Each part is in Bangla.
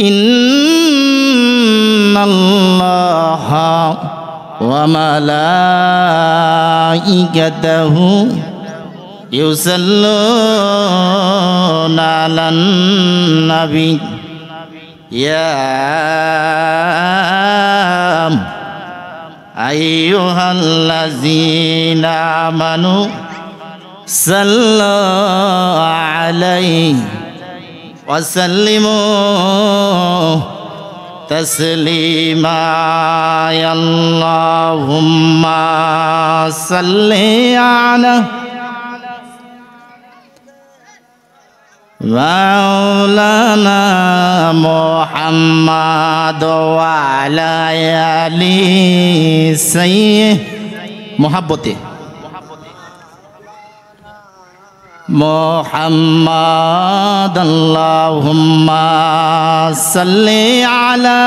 ইন্নাল্লাহা ওয়া মালাইকাতাহু ইউসাল্লুনা আলান নবী ইয়া আইয়ুহাল্লাযীনা আমানু সাল্লু আলাইহি ওয়া সাল্লিমু তাসলিমা আল্লাহুম্মা সাল্লি আলা মাওলানা মুহাম্মাদ ওয়া আলা আলি সাইয়্যিদ মুহাব্বতে মুহাম্মাদ আল্লাহুম্মা সাল্লি আলা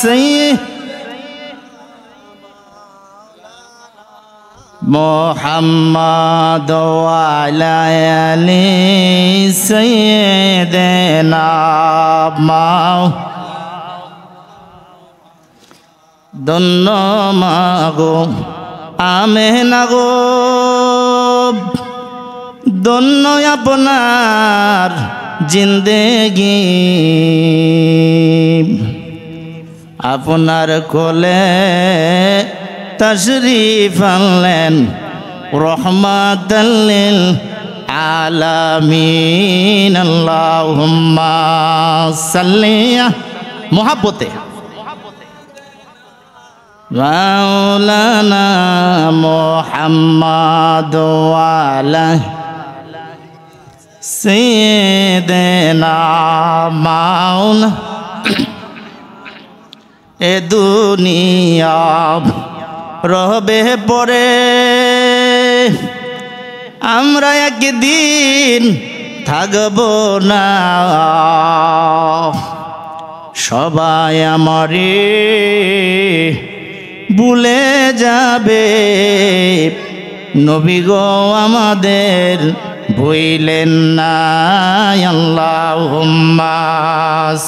সাইয়্যিদ মুহাম্মাদ ওয়া আলা আলি সাইয়্যিদিনা ধন্য মাগো আমেনা গো ধন্য আপনার জিন্দেগি আপনার কোলে তশরিফ আনলেন রহমাতাল লিল আলামিন আল্লাহুম্মা সাল্লি মুহাব্বতে মাওলানা মুহাম্মাদ ওয়া আলা সাইয়্যিদিনা মাওলা এ দুনিয়া রবে পরে আমরা একদিন থাকব না সবাই আমারে ভুলে যাবে নবী গো আমাদের ভুইলেন না আল্লাহুম্মা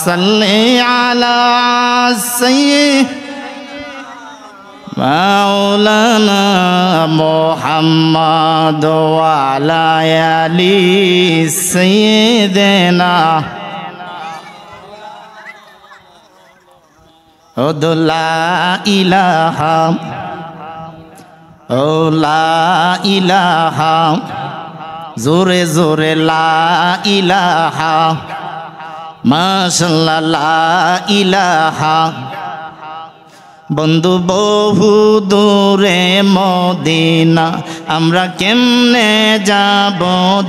সাল্লি আলা সাইয়্যিদ মাওলানা মুহাম্মাদ ওয়া আলা আলি সাইয়্যিদিনা লা ইলাহা ও লা ইলাহা জোরে জোরে লা ইলাহা মাশাআল্লাহ লা ইলাহা বন্ধু বহু দূরে মদিনা আমরা কেমনে যাব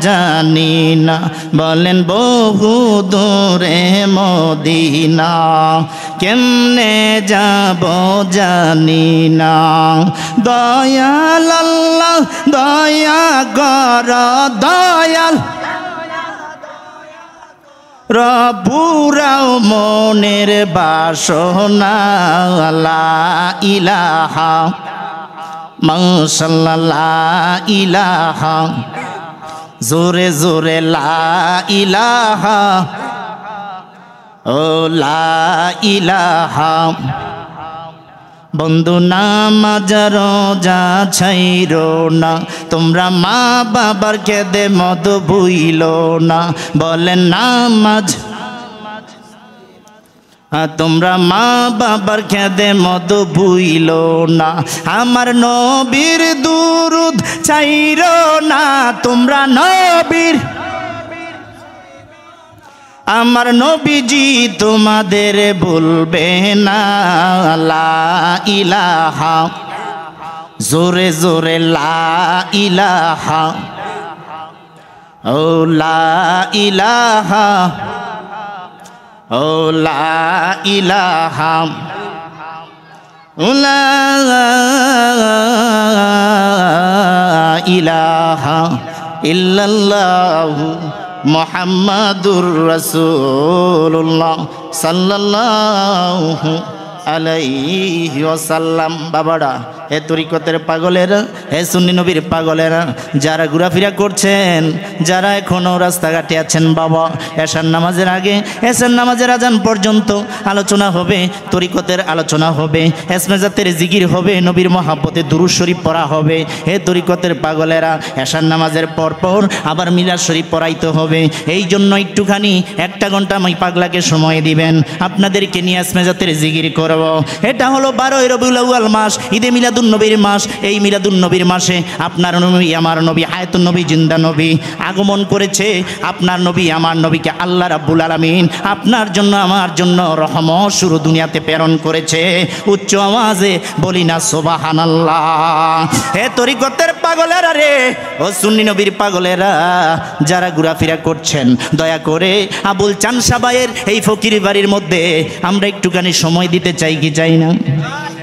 জানি না বলেন বহু দূরে মদিনা কেমনে যাব জানি না দয়াল আল্লাহ দয়া কর দয়াল রব্বুরাও মনের বাসনা লা ইলাহা মাশাআল্লাহ লা ইলাহা জোরে জোরে লা ইলাহা ও লা ইলাহা বন্ধু নামাজ রোজা ছাইরো না তোমরা মা বাবার কেঁদে মদ ভুইলো না বলেন নামাজ তোমরা মা বাবার কেঁদে মদ ভুইলো না আমার নবীর দুরুদ ছাইরো না তোমরা নবীর আমার নবীজি তোমাদের ভুলবে না লা ইলাহা জোরে জোরে লা ইলাহা ও লা ইলাহা ও লা ইলাহা লা ইলাহা ইল্লাল্লাহু মুহাম্মাদুর রাসূলুল্লাহ সাল্লাল্লাহু আলাইহি ওয়াসাল্লাম বাবারা হে তরিকতের পাগলেরা, হে সুন্নি নবীর পাগলেরা, যারা ঘোরাফেরা করছেন, যারা এখনও রাস্তাঘাটে আছেন বাবা, এশার নামাজের আগে এশার নামাজের আজান পর্যন্ত আলোচনা হবে, তরিকতের আলোচনা হবে, এসমেজাতের জিকির হবে, নবীর মহাব্বতে দুরূদ শরীফ পড়া হবে। হে তরিকতের পাগলেরা, এশার নামাজের পরপর আবার মিলাদ শরীফ পড়াইতে হবে। এই জন্য একটুখানি 1 ঘন্টা আমি পাগলাকে সময় দিবেন, আপনাদেরকে নিয়ে এসমেজাতের জিকির করব। এটা হলো 12 রবিউল আউয়াল মাস, ঈদে মিলাদুন নবীর মাস। এই মিলাদুন নবীর মাসে আপনার নবী, আমার নবী, হায়াতুন নবী, জিন্দা নবী আগমন করেছে। আপনার নবী, আমার নবীকে আল্লাহ রাব্বুল আলামিন আপনার জন্য, আমার জন্য রহমত শুরু দুনিয়াতে প্রেরণ করেছে। উচ্চ আওয়াজে বলি না সুবহানাল্লাহ। হে তরিকতের পাগলেরা রে, ও সুন্নি নবীর পাগলেরা, যারা ঘোরাফেরা করছেন, দয়া করে আবুল চান সাবাইয়ের এই ফকির বাড়ির মধ্যে আমরা একটুখানি সময় দিতে চাই কি চাই না?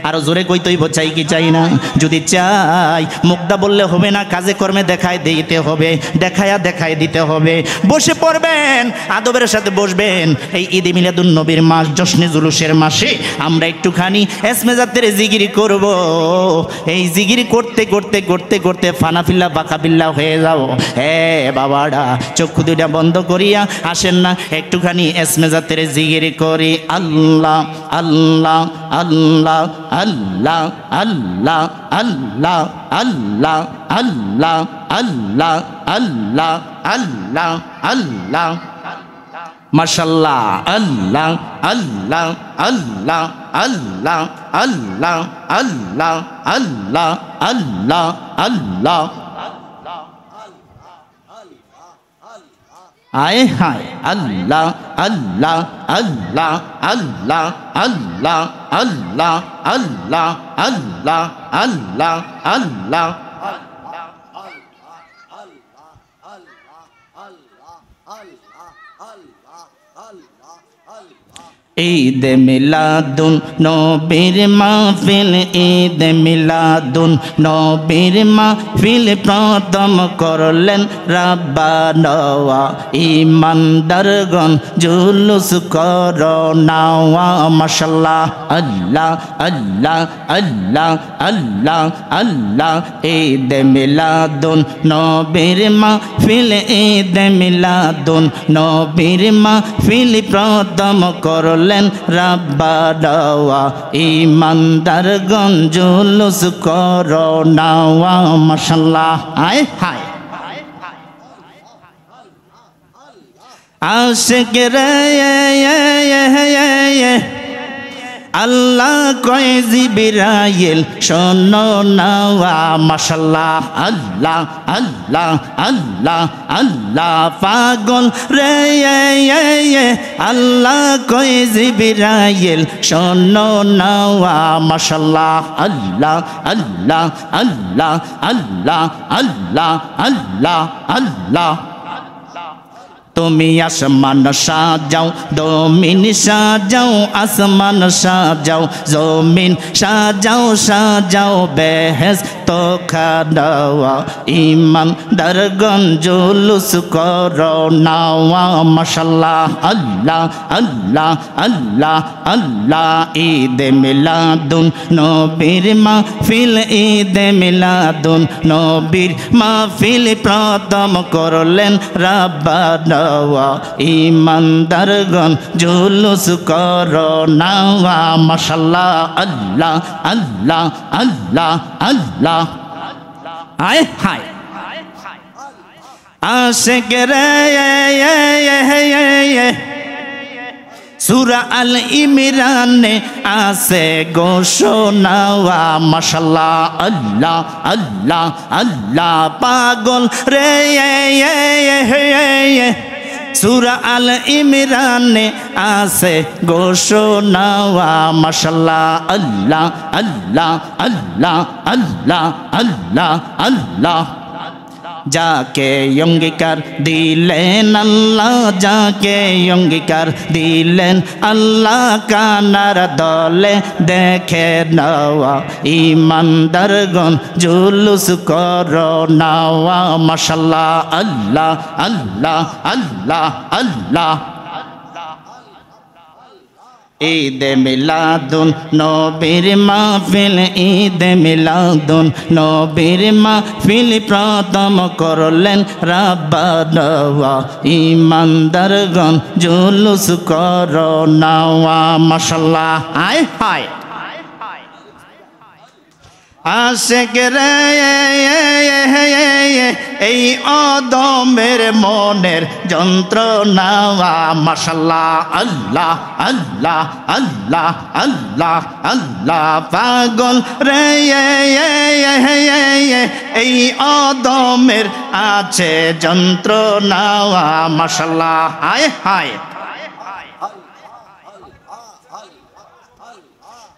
আরো জোরে কইতেইব, চাই কি চাই না? যদি চাই, মুখটা বললে হবে না, কাজে কর্মে দেখায় দিতে হবে, দেখায় দিতে হবে। বসে পড়বেন, আদবের সাথে বসবেন। এই ঈদে মিলাদুন নবীর মাস, জশ্নে জুলুসের মাসে আমরা একটুখানি এসমেজাতের জিকির করব। এই জিকির করতে করতে করতে করতে ফানাফিল্লা বাকাবিল্লা হয়ে যাও। হে বাবারা, চক্ষু দুইটা বন্ধ করিয়া আসেন না, একটুখানি এসমেজাতের জিকির করি। আল্লাহ আল্লাহ আল্লাহ আল্লাহ আল্লাহ আল্লাহ আল্লাহ আল্লাহ আল্লাহ আল্লাহ আল্লাহ আল্লাহ মাশাআল্লাহ। আল্লাহ আল্লাহ আল্লাহ আল্লাহ আল্লাহ আল্লাহ আল্লাহ আল্লাহ আল্লাহ। আয় হায় আল্লাহ আল্লাহ আল্লাহ আল্লাহ আল্লাহ আল্লাহ আল্লাহ আল্লাহ আল্লাহ আল্লাহ। ঈদ মিলাদুন নবীর মাহফিল, ঈদ মিলাদুন নবীর মাহফিল প্রথম করলেন রাব্বানা। ঈমানদারগণ জুলুস করোনা। মাশাআল্লাহ। আল্লাহ আল্লাহ আল্লাহ আল্লাহ আল্লাহ। ঈদ মিলাদুন নবীর মাহফিল, ঈদ মিলাদুন নবীর মাহফিল প্রথম করলেন রাব্বানা। ঈমানদারগণ জুলুস করোনা। মাশাআল্লাহ। আয় হায় আশিক রে, আল্লাহ কয় জিবরাইল শোনো না। মাশাআল্লাহ। আল্লাহ আল্লাহ আল্লাহ আল্লাহ। পাগল রে, আল্লাহ কয় জিবরাইল শোনো না। মাশাআল্লাহ। আল্লাহ আল্লাহ আল্লাহ আল্লাহ আল্লাহ আল্লাহ আল্লাহ। তুমি আসমান সাজাও, জমিন সাজাও, আসমান সাজাও, জমিন সাজাও, সাজাও বেহেশত খানা। ঈমানদারগণ জুলুস করোনা। মাশাআল্লাহ। আল্লাহ আল্লাহ আল্লাহ আল্লাহ। ঈদ মিলাদুন নবীর মাহফিল, ঈদ মিলাদুন নবীর মাহফিল প্রথম করলেন রাব্বানা। ঈমানদারগণ জুলুস করোনা। মাশাআল্লাহ। আল্লাহ আল্লাহ আল্লাহ আল্লাহ। আয় হায় আশিক রে, সূরা আল ইমরানে আছে ঘোষণা। মাশাআল্লাহ। আল্লাহ আল্লাহ আল্লাহ। পাগল রে, সূরা আল ইমরানে আছে ঘোষণা। মাশাআল্লাহ। আল্লাহ আল্লাহ আল্লাহ আল্লাহ আল্লাহ আল্লাহ। যাকে অঙ্গীকার দিলেন আল্লাহ, যাকে অঙ্গীকার দিলেন আল্লাহ, কানার দলে দেখে নাওয়া। ঈমানদারগণ জুলুস করোনা। মাশাআল্লাহ। আল্লাহ আল্লাহ আল্লাহ আল্লাহ ঈদ মিলাদুন নবীর মাহফিল ঈদ মিলাদুন নবীর মাহফিল প্রথম করলেন রাব্বানা ইমানদারগণ জুলুস করো না মাশাআল্লাহ আয় হায় আশিক রে এই অদমের মনের যন্ত্রণা মাশাআল্লাহ আল্লাহ আল্লাহ আল্লাহ আল্লাহ আল্লাহ পাগল রে এই অদমের আছে যন্ত্রণা মাশাআল্লাহ হায় হায়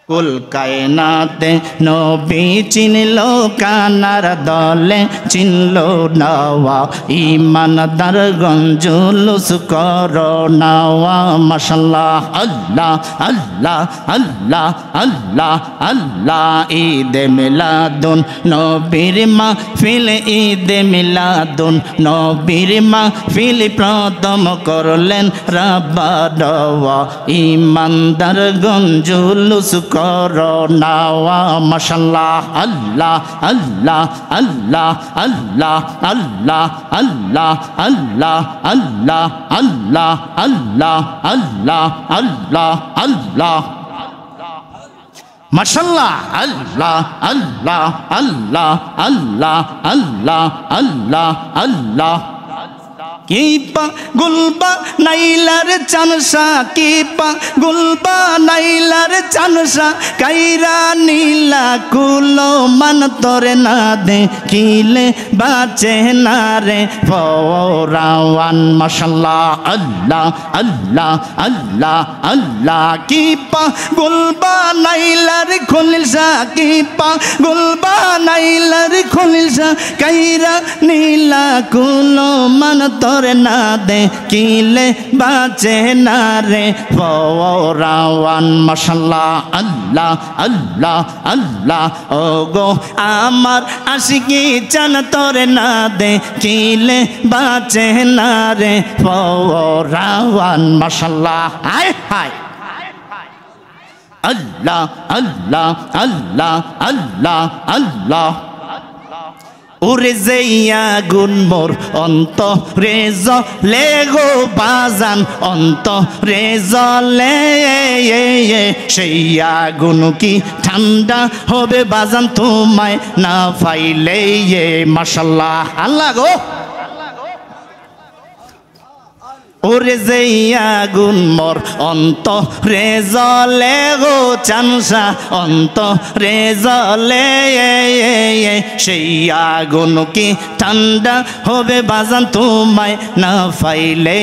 কুল কায়নাতে নবী চিনলো কানার দলে চিনলো নাওয়া ইমানদারগণ জুলুস করো নাওয়া মাশাআল্লাহ আল্লাহ আল্লাহ আল্লাহ আল্লাহ আল্লাহ ঈদ মিলাদুন নবীর মাহফিল ঈদ মিলাদুন নবীর মাহফিল প্রথম করলেন রাব্বানা ইমানদারগণ জুলুস করো না মাশাআল্লাহ আল্লাহ আল্লাহ আল্লাহ আল্লাহ আল্লাহ আল্লাহ আল্লাহ আল্লাহ আল্লাহ আল্লাহ আল্লাহ আল্লাহ আল্লাহ মাশাআল্লাহ আল্লাহ আল্লাহ আল্লাহ আল্লাহ আল্লাহ আল্লাহ আল্লাহ কিপা গুলবা নাইলার চানসা কিপা গুলবা নাইলার চানসা কাইরা নীলা কুলো মান তোরে না দে কিলে বাঁচে না রে ফরাওয়ান মাশাআল্লাহ আল্লাহ আল্লাহ আল্লাহ আল্লাহ কিপা গুলবা নাইলার খুলসা কিপা গুলবা নাইলার খুলসা কাইরা নীলা কুলো মান তোরে না দে কিলে বাঁচে না রে ফরাওয়ান মাশাআল্লাহ আল্লাহ আল্লাহ আল্লাহ ও গো আমার আশিকি চান তোরে না দে কিলে বাঁচে না রে ফরাওয়ান মাশাআল্লাহ হায় হায় আল্লাহ আল্লাহ আল্লাহ আল্লাহ আল্লাহ ওরে যেইয়া গুন মোর অন্ত রে জলে গো বাজান অন্ত রে জলে সেইয়া গুন কি ঠান্ডা হবে বাজান তোমায় না পাইলে মাশাআল্লাহ আল্লাহ গো ওরে যেইয়া গুন মোর অন্ত রে জলে গো চানসা অন্ত রে জলে সেই আগুন কি ঠান্ডা হবে বাজান তোমায় না পাইলে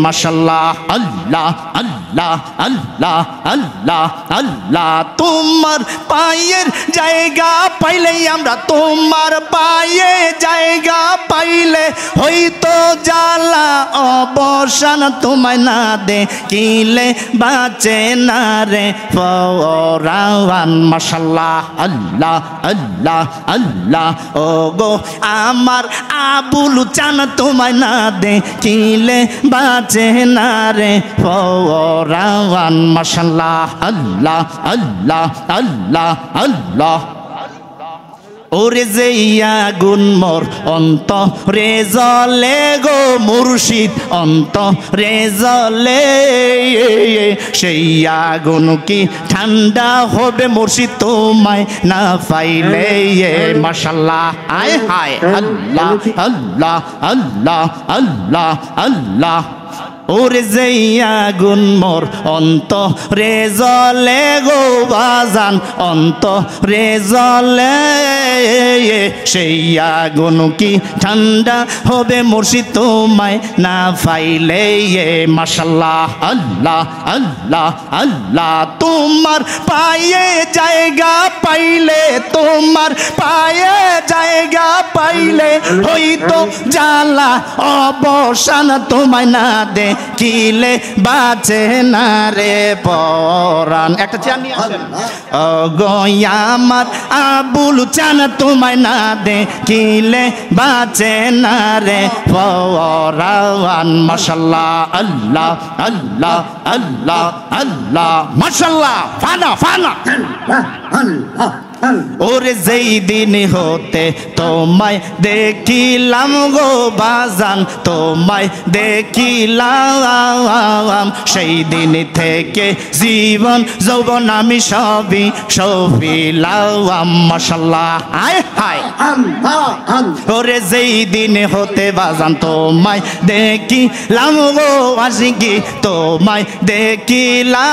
মাশাআল্লাহ আল্লাহ আল্লাহ আল্লাহ আল্লাহ আল্লাহ তোমার পায়ের জায়গা পাইলে আমরা তোমার পায়ে জায়গা পাইলে হয়তো জ্বালা অবসান তোমায় না দে কিলে বাঁচে না রে ফরাওয়ান মাশাআল্লাহ আল্লাহ আল্লাহ আল্লাহ ও গো আমার আবুল চান তোমায় না দে কিলে বাঁচে না রে ফরাওয়ান মাশাআল্লাহ আল্লাহ আল্লাহ আল্লাহ আল্লাহ ওরে যেইয়া গুন মোর অন্ত রে জলে গো মুর্শিদ অন্ত রে জলে সেই আগুন কি ঠান্ডা হবে মুর্শিদ তোমায় না পাইলে মাশাআল্লাহ আয় হায় আল্লাহ আল্লাহ আল্লাহ আল্লাহ আল্লাহ ওরে যেইয়া গুন মোর অন্ত রে জলে গো বাজান অন্ত রে জলে সেই আগুন কি ঠান্ডা হবে মুর্শিদ তোমায় না পাইলে মাশাআল্লাহ আল্লাহ আল্লাহ আল্লাহ তোমার পায়ে জায়গা পাইলে তোমার পায়ে জায়গা পাইলে হয়তো জ্বালা অবসান তোমায় না দে দেখিলে বাঁচে না রে পরাণ। একটা চেয়ার নিয়ে আসেন। ও গো আমার আবুল চান তোমায় না দেখিলে বাঁচে না রে পরাণ। মাশাআল্লাহ আল্লাহ আল্লাহ আল্লাহ আল্লাহ মাশাআল্লাহ ফানা ফানা ওরে যেই দিন হতে তোমায় দেখিলাম গো বাজান তোমায় দেখিলাম সেই দিন থেকে জীবন যৌবন আমি সবই সফিলাম। মাশাআল্লাহ আয় হায় ওরে যেই দিন হতে বাজান তোমায় দেখিলাম গো আশিকি তোমায় দেখিলাম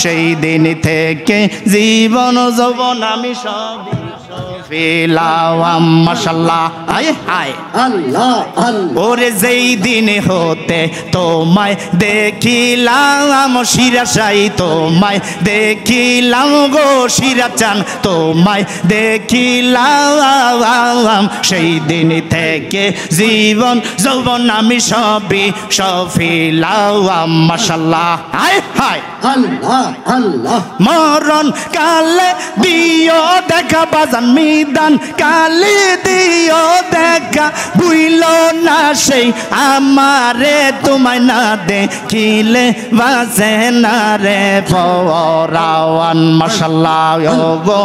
সেই দিন থেকে জীবন যৌবন আমি সবই সফিলাম। মাশাআল্লাহ আয় হায় আল্লাহ আল্লাহ ওরে যেই দিন হতে তোমায় দেখিলাম শিরাশাই তোমায় দেখিলাম গো শিরাচান তোমায় দেখিলাম সেই দিন থেকে জীবন যৌবন আমি সবই সফিলাম। মাশাআল্লাহ আয় হায় আল্লাহ আল্লাহ মরণ কালে দিও দেখা বাজান মিদান কালে দিও দেখা ভুইলো না সেই আমারে তোমায় না দেখিলে বাঁচে না রে পরাণ। মাশাআল্লাহ গো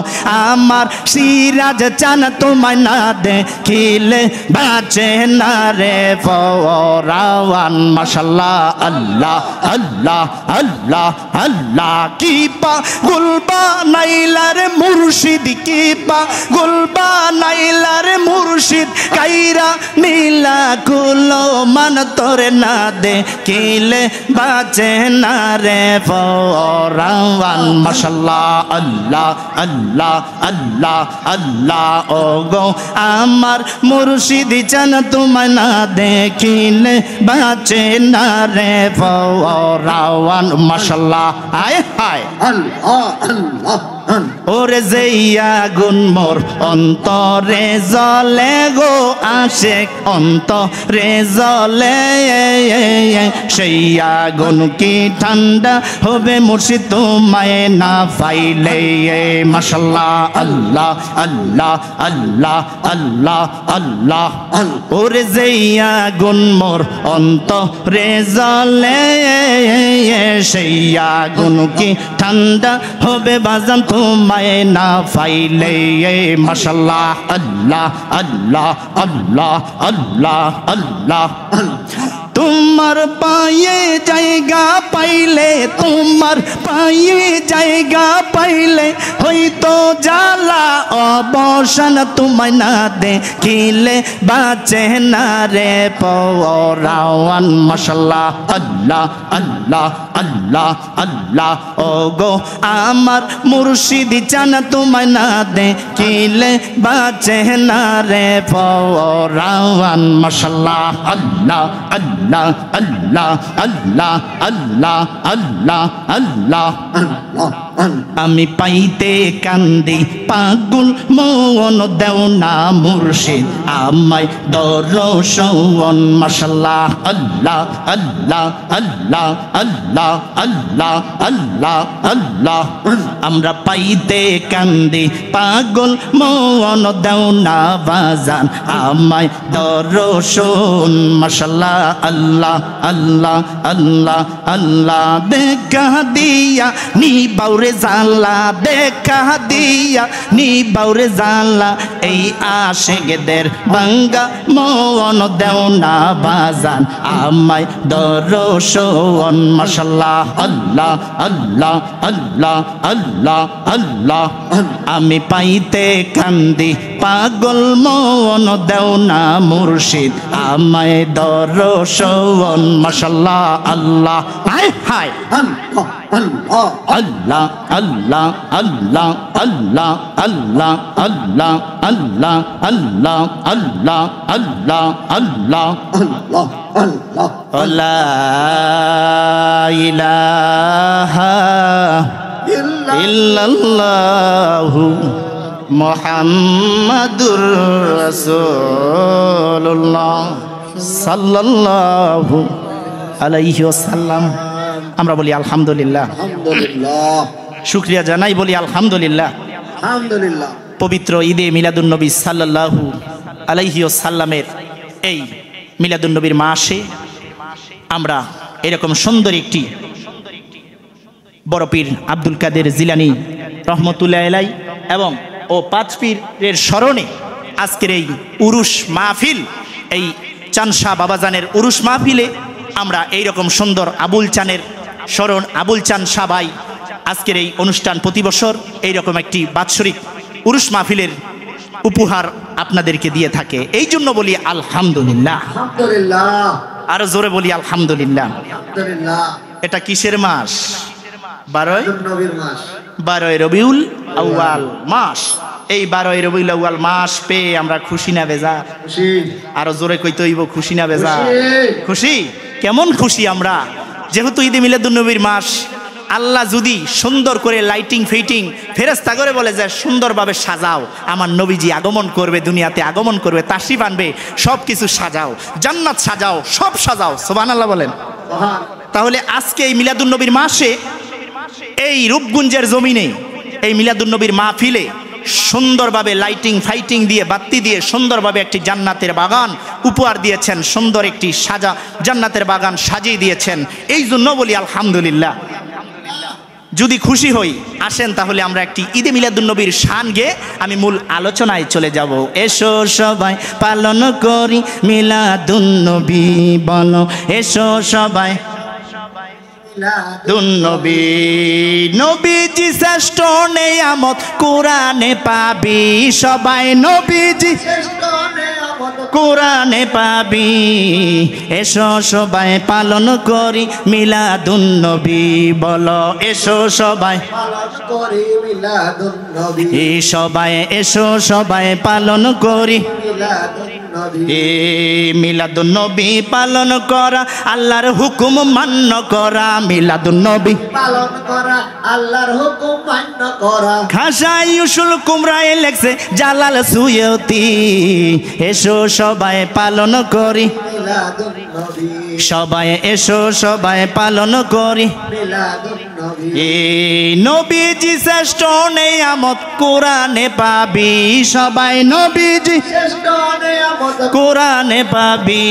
আমার সিরাজ চান তোমায় না দেখিলে বাঁচে না রে পরাণ। মাশাআল্লাহ আল্লাহ আল্লাহ আল্লাহ আল্লাহ কি পা গুলবা নাইলার মুর্শিদ কি পা গুলবা নাইলার মুর্শিদ কাইরা নীলা কুলো মান তোরে না দেখিলে বাঁচে না রে পরাণ। মাশাআল্লাহ আল্লাহ আল্লাহ আল্লাহ আল্লাহ ও গো আমার মুর্শিদ চান তোমায় না দেখিলে বাঁচে না রে পরাণ। মাশাআল্লাহ আয় হায় আল্লাহ আল্লাহ ওরে যেইয়া গুন মোর অন্তরে জলে গো আশেক অন্তরে জলে সেই আগুন কি ঠান্ডা হবে মুর্শিদ তোমায় না পাইলে। মাশাআল্লাহ আল্লাহ আল্লাহ আল্লাহ আল্লাহ আল্লাহ ওরে যেইয়া গুন মোর অন্তরে জলে সেই আগুন কি ঠান্ডা হবে বাজান তোমায় না পাইলে। মাশাআল্লাহ আল্লাহ আল্লাহ আল্লাহ আল্লাহ আল্লাহ তোমার পায়ে জায়গা পাইলে তোমার পায়ে জায়গা পাইলে হয়তো জ্বালা অবসান তোমায় না দেখিলে বাঁচে না রে পরাণ। মাশাআল্লাহ আল্লাহ আল্লাহ আল্লাহ আল্লাহ ও গো আমার মুর্শিদ চান তোমায় না দেখিলে বাঁচে না রে পরাণ। মাশাআল্লাহ আল্লাহ আল্লাহ আল্লাহ আল্লাহ আল্লাহ আল্লাহ আল্লাহ আমি পাইতে কান্দি পাগল মন দেও না মুর্শিদ আমায় দর্শন। মাশাআল্লাহ আল্লাহ আল্লাহ আল্লাহ আল্লাহ আল্লাহ আল্লাহ আল্লাহ আমরা পাইতে কান্দি পাগল মন দেও না বাজান আমায় দর্শন। মাশাআল্লাহ আল্লাহ আল্লাহ আল্লাহ আল্লাহ দেখা দিয়া নি বাউরে জালা দেখা দিয়া নি বাউরে জালা এই আশেকদের বাঙ্গা মন দেও না বাজান আমায় দর্শন। মাশাআল্লাহ আল্লাহ আল্লাহ আল্লাহ আল্লাহ আল্লাহ আমি পাইতে কান্দি পাগল মন দেও না মুর্শিদ আমায় দর্শন। মাশাআল্লাহ আল্লাহ হায় হায় আল্লাহ আল্লাহ আল্লাহ আল্লাহ আল্লাহ আল্লাহ আল্লাহ আল্লাহ আল্লাহ আল্লাহ আল্লাহ আল্লাহ আল্লাহ আল্লাহ লা ইলাহা ইল্লাল্লাহু মুহাম্মাদুর রাসূলুল্লাহ সাল্লাল্লাহু আলাইহি ওয়াসাল্লাম। আমরা বলি আলহামদুলিল্লাহ, আলহামদুলিল্লাহ, শুকরিয়া জানাই, বলি আলহামদুলিল্লাহ। আলহামদুলিল্লাহ। পবিত্র ঈদে মিলাদুন্নবী সাল্লাল্লাহু আলাইহি ওয়াসাল্লামের এই মিলাদুন্নবীর মাসে আমরা এরকম সুন্দর একটি বড় পীর আব্দুল কাদের জিলানী রহমতুল্লাহ আলাইহি এবং ও পাঁচ পীরের স্মরণে আজকের এই উরুস মাহফিল, এই চানশা বাবাজানের উরুস মাহফিলে আমরা এইরকম সুন্দর আবুল চানের স্মরণ, আবুল চান সাবাই আজকের এই অনুষ্ঠান প্রতি বছর এইরকম একটি বাৎসরিক উরুস মাহফিলের উপহার আপনাদেরকে দিয়ে থাকে। এই জন্য বলি আলহামদুলিল্লাহ, আলহামদুলিল্লাহ, আরো জোরে বলি আলহামদুলিল্লাহ। আলহামদুলিল্লাহ। এটা কিসের মাস? 12 নবীর মাস, 12 রবিউল আউয়াল মাস। এই 12 রবিউল আউয়াল মাস পেয়ে আমরা খুশি না বেজা? খুশি। আরো জোরে কইতে হইব, খুশি না বেজা? খুশি। খুশি। কেমন খুশি আমরা, যেহেতু ঈদে মিলাদুন্নবীর মাস। আল্লাহ যদি সুন্দর করে লাইটিং ফিটিং ফেরেশতা করে বলে যে সুন্দরভাবে সাজাও, আমার নবীজি আগমন করবে, দুনিয়াতে আগমন করবে, তাশরিফ আনবে, সব কিছু সাজাও, জান্নাত সাজাও, সব সাজাও, সুবহানাল্লাহ বলেন। তাহলে আজকে এই মিলাদুন্নবীর মাসে এই রূপগঞ্জের জমিনে এই মিলাদুন্নবীর মাহফিলে সুন্দরভাবে লাইটিং ফাইটিং দিয়ে, বাতি দিয়ে সুন্দরভাবে একটি জান্নাতের বাগান উপহার দিয়েছেন, সুন্দর একটি সাজা জান্নাতের বাগান সাজিয়ে দিয়েছেন। এই জন্য বলি আলহামদুলিল্লাহ। যদি খুশি হই আসেন তাহলে আমরা একটি ঈদে মিলাদুন্নবীর শান গেয়ে আমি মূল আলোচনায় চলে যাব। এসো সবাই পালন করি মিলাদুন্নবী, বলো এসো সবাই দুন্নবী। নবীজি শ্রেষ্ঠ নেয়ামত কোরআনে পাবি, সবাই নবীজি কোরআনে পাবি। এসো সবাই পালন করি মিলাদুন্নবী, বলো এসো সবাই পালন করি মিলাদুন্নবী, এই সবাই এসো সবাই পালন করি মিলাদুন্নবী। মিলাদুন্নবী পালন করা, আল্লাহর হুকুম মান্য করা, মিলাদুন্নবী পালন করা, আল্লাহর হুকুম মান্য করা। খাসাই উসুল কুমরায় লেখছে জালাল সুয়তি। এসো সবাই পালন করি মিলাদুন্নবী, সবাই এসো সবাই পালন করি। মিলাদুন্নবী। এই নবীজি শ্রেষ্ঠ নেয়ামত কোরআনে পাবি, সবাই নবীজি শ্রেষ্ঠ নিয়ামত কোরআনে পাবি।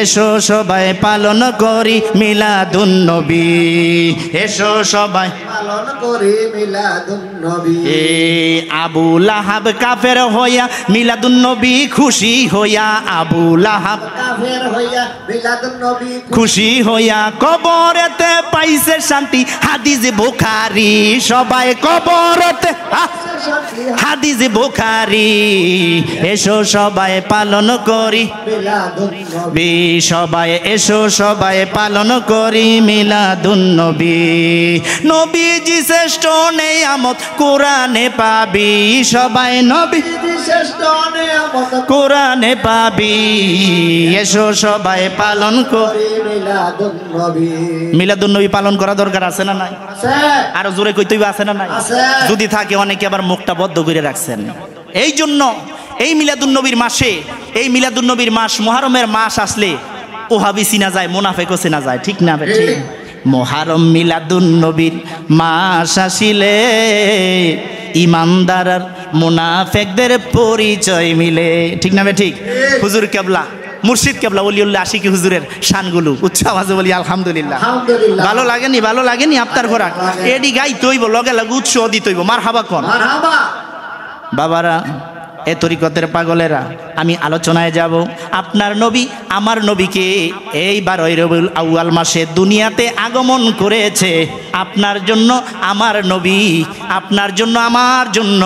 এসো সবাই পালন করি মিলাদুন্নবী, এসো সবাই। পালন করি মিলাদুন্নবী। এ আবু লাহাব কাফের হইয়া মিলাদুন্নবী খুশি হইয়া, আবু লাহাব কাফের হইয়া মিলাদুন্নবী খুশি হইয়া কবরেতে পাইছে শান্তি, হাদিস বুখারী। সবাই কবরেতে হাদিস বুখারী। এসো সবাই পালন করি মিলাদুন্নবী। সবাই এসো সবাই পালন করি মিলাদুন্নবী। নবীজি শ্রেষ্ঠ নেয়ামত কোরআনে পাবি, সবাই নবী শ্রেষ্ঠ নিয়ামত কোরআনে পাবি। এসো সবাই পালন করি মিলাদুন্নবী। মিলাদুন্নবী পালন করা দরকার আছে না নাই? আছে, আরো জোরে কইতে হইবে, আছে না নাই? আছে। যদি থাকে অনেকে আবার মুখটা বদ্ধ করে রাখছেন। এই জন্য এই মিলাদুন্নবীর মাসে, এই মিলাদুন্নবীর মাস মুহররমের মাস আসলে ওহাবি চিনা যায়, মুনাফিকও চিনা যায়, ঠিক না ঠিক? মুহররম মিলাদুন্নবীর মাস আসিলে ইমানদার আর মুনাফিকদের পরিচয় মিলে, ঠিক না ঠিক? হুজুর কেবলা, মুর্শিদ কেবলা, ওলিউল্লাহ আশিকি হুজুরের শানগুলো উচ্চ আওয়াজে বলি আলহামদুলিল্লাহ। আলহামদুলিল্লাহ। ভালো লাগেনি? ভালো লাগেনি? আপনার ঘোরাক এডি গাই তৈব, লগে লগে উৎসাহ দিতে হইব। মারহাবা কোন মারহাবা। বাবারা, এ তরিকতের পাগলেরা, আমি আলোচনায় যাব। আপনার নবী আমার নবীকে এই 12 রবিউল আউয়াল মাসে দুনিয়াতে আগমন করেছে। আপনার জন্য আমার নবী, আপনার জন্য আমার জন্য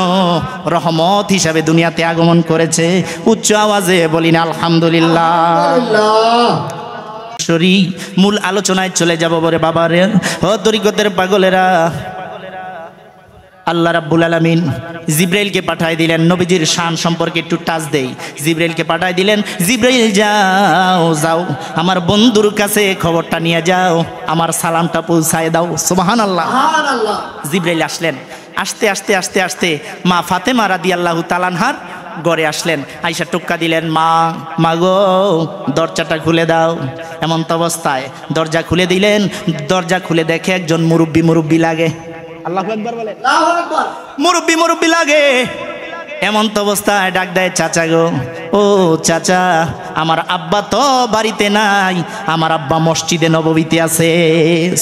রহমত হিসাবে দুনিয়াতে আগমন করেছে। উচ্চ আওয়াজে বলি না আলহামদুলিল্লাহ। আল্লাহ। মূল আলোচনায় চলে যাব বরে বাবারে, ও তরিকতের পাগলেরা। আল্লাহ রাব্বুল আলামিন জিব্রাইলকে পাঠায় দিলেন, নবীজির শান সম্পর্কে একটু টাচ দেই। জিব্রাইলকে পাঠায় দিলেন, জিব্রাইল যাও যাও আমার বন্ধুর কাছে খবরটা নিয়ে যাও, আমার সালামটা পৌঁছায় দাও। সুবহানাল্লাহ। সুবহানাল্লাহ। জিব্রাইল আসলেন। আস্তে আস্তে আস্তে আস্তে মা ফাতেমা রাদিয়াল্লাহু তাআলা আনহার ঘরে আসলেন। আয়েশা টুক্কা দিলেন, মা গো দরজাটা খুলে দাও। এমন তো অবস্থায় দরজা খুলে দিলেন। দরজা খুলে দেখে একজন মুরব্বী লাগে। আল্লাহু আকবার বলে। আল্লাহু আকবার। মুরব্বী লাগে। এমন তো অবস্থায় ডাক দেয়, চাচা গো, ও চাচা, আমার আব্বা তো বাড়িতে নাই, আমার আব্বা মসজিদে নববীতে আছে।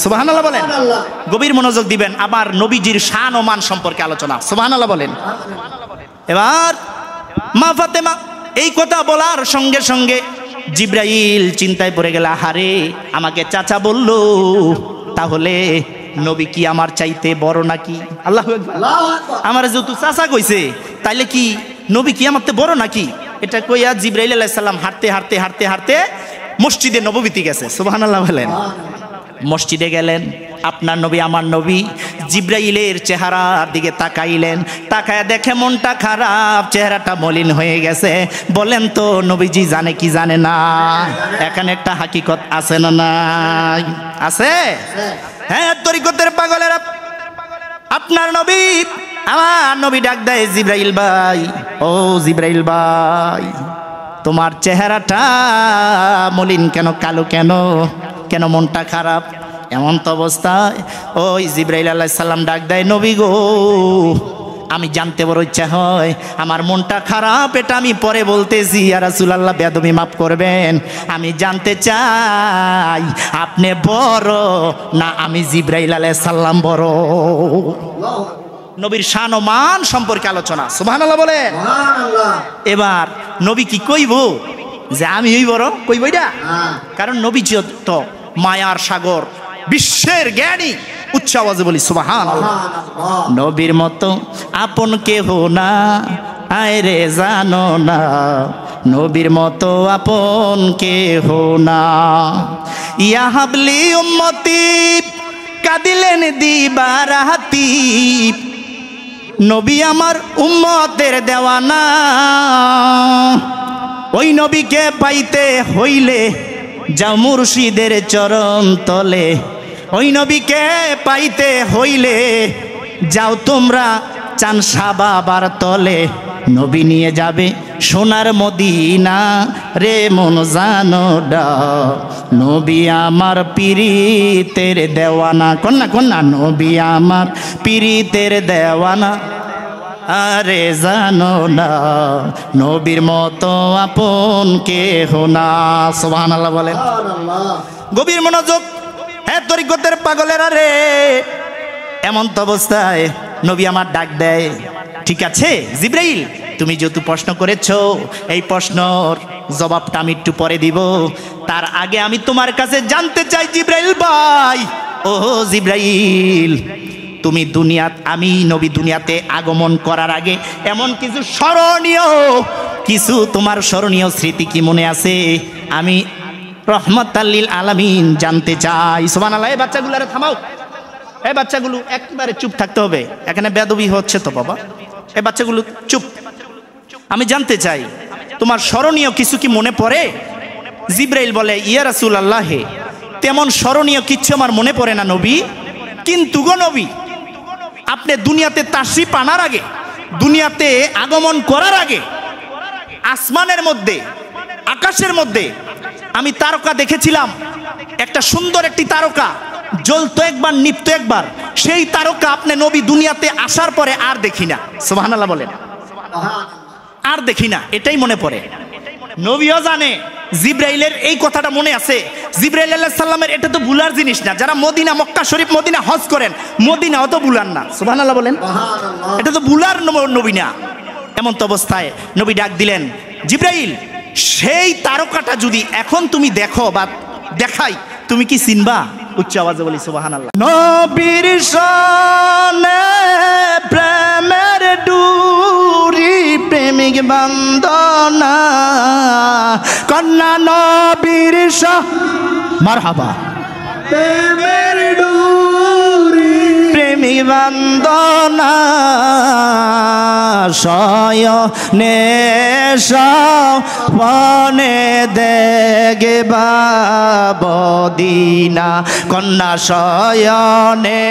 সুবহানাল্লাহ বলেন। সুবহানাল্লাহ। গভীর মনোযোগ দিবেন, আবার নবীজির শান ও মান সম্পর্কে আলোচনা। সুবহানাল্লাহ বলেন। এবার মা ফাতেমা এই কথা বলার সঙ্গে সঙ্গে জিব্রাইল চিন্তায় পড়ে গেল, আহারে আমাকে চাচা বলল, তাহলে নবী কি আমার চাইতে বড় নাকি? আল্লাহু আকবার। আল্লাহু আকবার। আমার যেহেতু চাচা কইছে, তাইলে কি নবী কি আমার বড় নাকি? এটা কইয়া জিব্রাইল আলাইহিস সালাম হাঁটতে মসজিদে নববীতে গেছে। সুবহানাল্লাহ বলেন। মসজিদে গেলেন, আপনার নবী আমার নবী জিব্রাইলের চেহারার দিকে তাকাইলেন। তাকায় দেখে মনটা খারাপ, চেহারাটা মলিন হয়ে গেছে। বলেন তো নবীজি জানে কি জানে না? এখানে একটা হাকিকত আছে না নাই? আছে। হ্যাঁ, তরিকতের পাগলেরা, আপনার নবী আমার নবী ডাক দেয়, জিব্রাইল ভাই, ও জিব্রাইল ভাই, তোমার চেহারাটা মলিন কেন, কালো কেন, কেন মনটা খারাপ? এমন তো অবস্থায় ওই জিব্রাইল আলাইহিস সালাম ডাক দেয়, নবী গো, আমি জানতে বড় ইচ্ছা হয়, আমার মনটা খারাপ, এটা আমি পরে বলতেছি, ইয়া রাসূলুল্লাহ বেয়াদবি মাফ করবেন। আমি জানতে চাই আপনি বড় না আমি জিব্রাইল আলাইহিস সালাম বড়? নবীর শান ও মান সম্পর্কে আলোচনা। সুবহানাল্লাহ বলেন। সুবহানাল্লাহ। এবার নবী কি কইব যে আমি এই বড়? কইব এটা? কারণ নবী তো মায়ার সাগর, বিশ্বের জ্ঞানী। উচ্চ আওয়াজে বলি সুবহানাল্লাহ। সুবহানাল্লাহ। নবীর মতো আপন কেহ না, আয় রে জানো না, নবীর মতো আপন কেহ না। ইয়া হাবলি উম্মতি কাঁদিলেন দিবারাতি, নবী আমার উম্মতের দেওয়ানা। ওই নবীকে পাইতে হইলে যাও মুর্শিদের চরণ তলে, ওই নবীকে পাইতে হইলে যাও তোমরা চান বাবার তলে। নবী নিয়ে যাবে সোনার মদিনা, রে মন জানো ডা, নবী আমার পীরিতের দেওয়ানা। কন্যা নবী আমার পীরিতের দেওয়ানা, আরে জানো না, নবীর মতো আপন কেহ না। সুবহানাল্লাহ বলেন। সুবহানাল্লাহ। গভীর মনোযোগ। হ্যাঁ, তরিকতের পাগলেরা রে, এমন তো অবস্থায় নবী আমার ডাক দেয়, ঠিক আছে জিব্রাইল, তুমি যেহেতু প্রশ্ন করেছো, এই প্রশ্নর জবাবটা আমি একটু পরে দিব। তার আগে আমি তোমার কাছে জানতে চাই জিব্রাইল ভাই, ও জিব্রাইল, তুমি আমি নবী দুনিয়াতে আগমন করার আগে এমন কিছু তোমার স্মরণীয় স্মৃতি কি মনে আছে? আমি রহমাতাল লিল আলামিন জানতে চাই। সুবহানাল্লাহ। এই বাচ্চাগুলোরে থামাও, এই বাচ্চাগুলো একেবারে চুপ থাকতে হবে, এখানে বেয়াদবি হচ্ছে তো বাবা। এই বাচ্চাগুলো চুপ। আমি জানতে চাই তোমার স্মরণীয় কিছু কি মনে পড়ে? জিব্রাইল বলে, ইয়া রাসূলুল্লাহ, তেমন স্মরণীয় কিচ্ছু আমার মনে পড়ে না নবী, কিন্তু গো নবী, আপনি দুনিয়াতে তাশরিফ আনার আগে, দুনিয়াতে আগমন করার আগে, আসমানের মধ্যে, আকাশের মধ্যে আমি তারকা দেখেছিলাম। একটা সুন্দর একটি তারকা, জ্বলতো একবার, নিভতো একবার। সেই তারকা আপনি নবী দুনিয়াতে আসার পরে আর দেখি না। সুবহানাল্লাহ বলেন। আর দেখি না, এটাই মনে পড়ে। নবীও জানে, জিব্রাইলের এই কথাটা মনে আছে। জিব্রাইল আলাইহিস সালামের এটা তো ভুলার জিনিস না। যারা মদিনা, মক্কা শরীফ, মদিনা হজ করেন, মদিনা অত ভুলার না। সুবহানাল্লাহ বলেন। সুবহানাল্লাহ। এটা তো ভুলার নবী না। এমন তো অবস্থায় নবী ডাক দিলেন, জিব্রাইল, সেই তারকাটা যদি এখন তুমি দেখো বা দেখাই, তুমি কি চিনবা? উচ্চ আওয়াজে বলি সুবহানাল্লাহ। নবীর সনে প্রেমের ডুরি, প্রেমিক বন্দনা, কন্যা নবীর মারহাবা, প্রেমের ডুরি, প্রেমিক বন্দনা, শয়নে স্বপ্নে দেখবা মদিনা, কন্যা শয়নে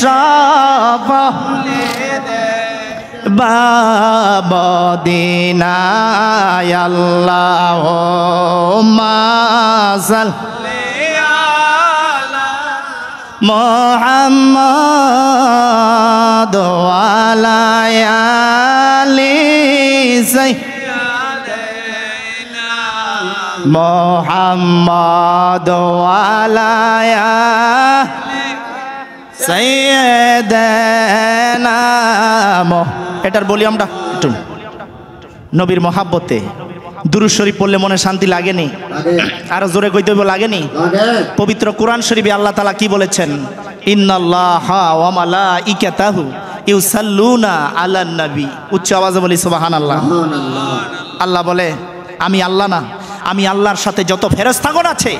স্বপ্নে বামদিনায় আল্লাহুম্মা সাল্লি আলা মুহাম্মাদ ওয়া আলা আলি সাইয়্যিদিনা মুহাম্মাদ ওয়া আলা সাইয়্যিদিনা। এটার বলি আমরা একটু নবীর মহাব্বতে দুরূদ শরীফ পড়লে মনে শান্তি লাগেনি? আরো জোরে কইতে হবে, লাগেনি? পবিত্র কোরআন শরীফে আল্লাহ তাআলা কি বলেছেন? ইন্নাল্লাহা ওয়া মালাইকাতাহু ইউসাল্লুনা আলান নবী। উচ্চ আওয়াজে বলি সুবহানাল্লাহ। আল্লাহ বলে আমি আল্লাহ না, আমি আল্লাহর সাথে যত ফেরেশতাগণ আছে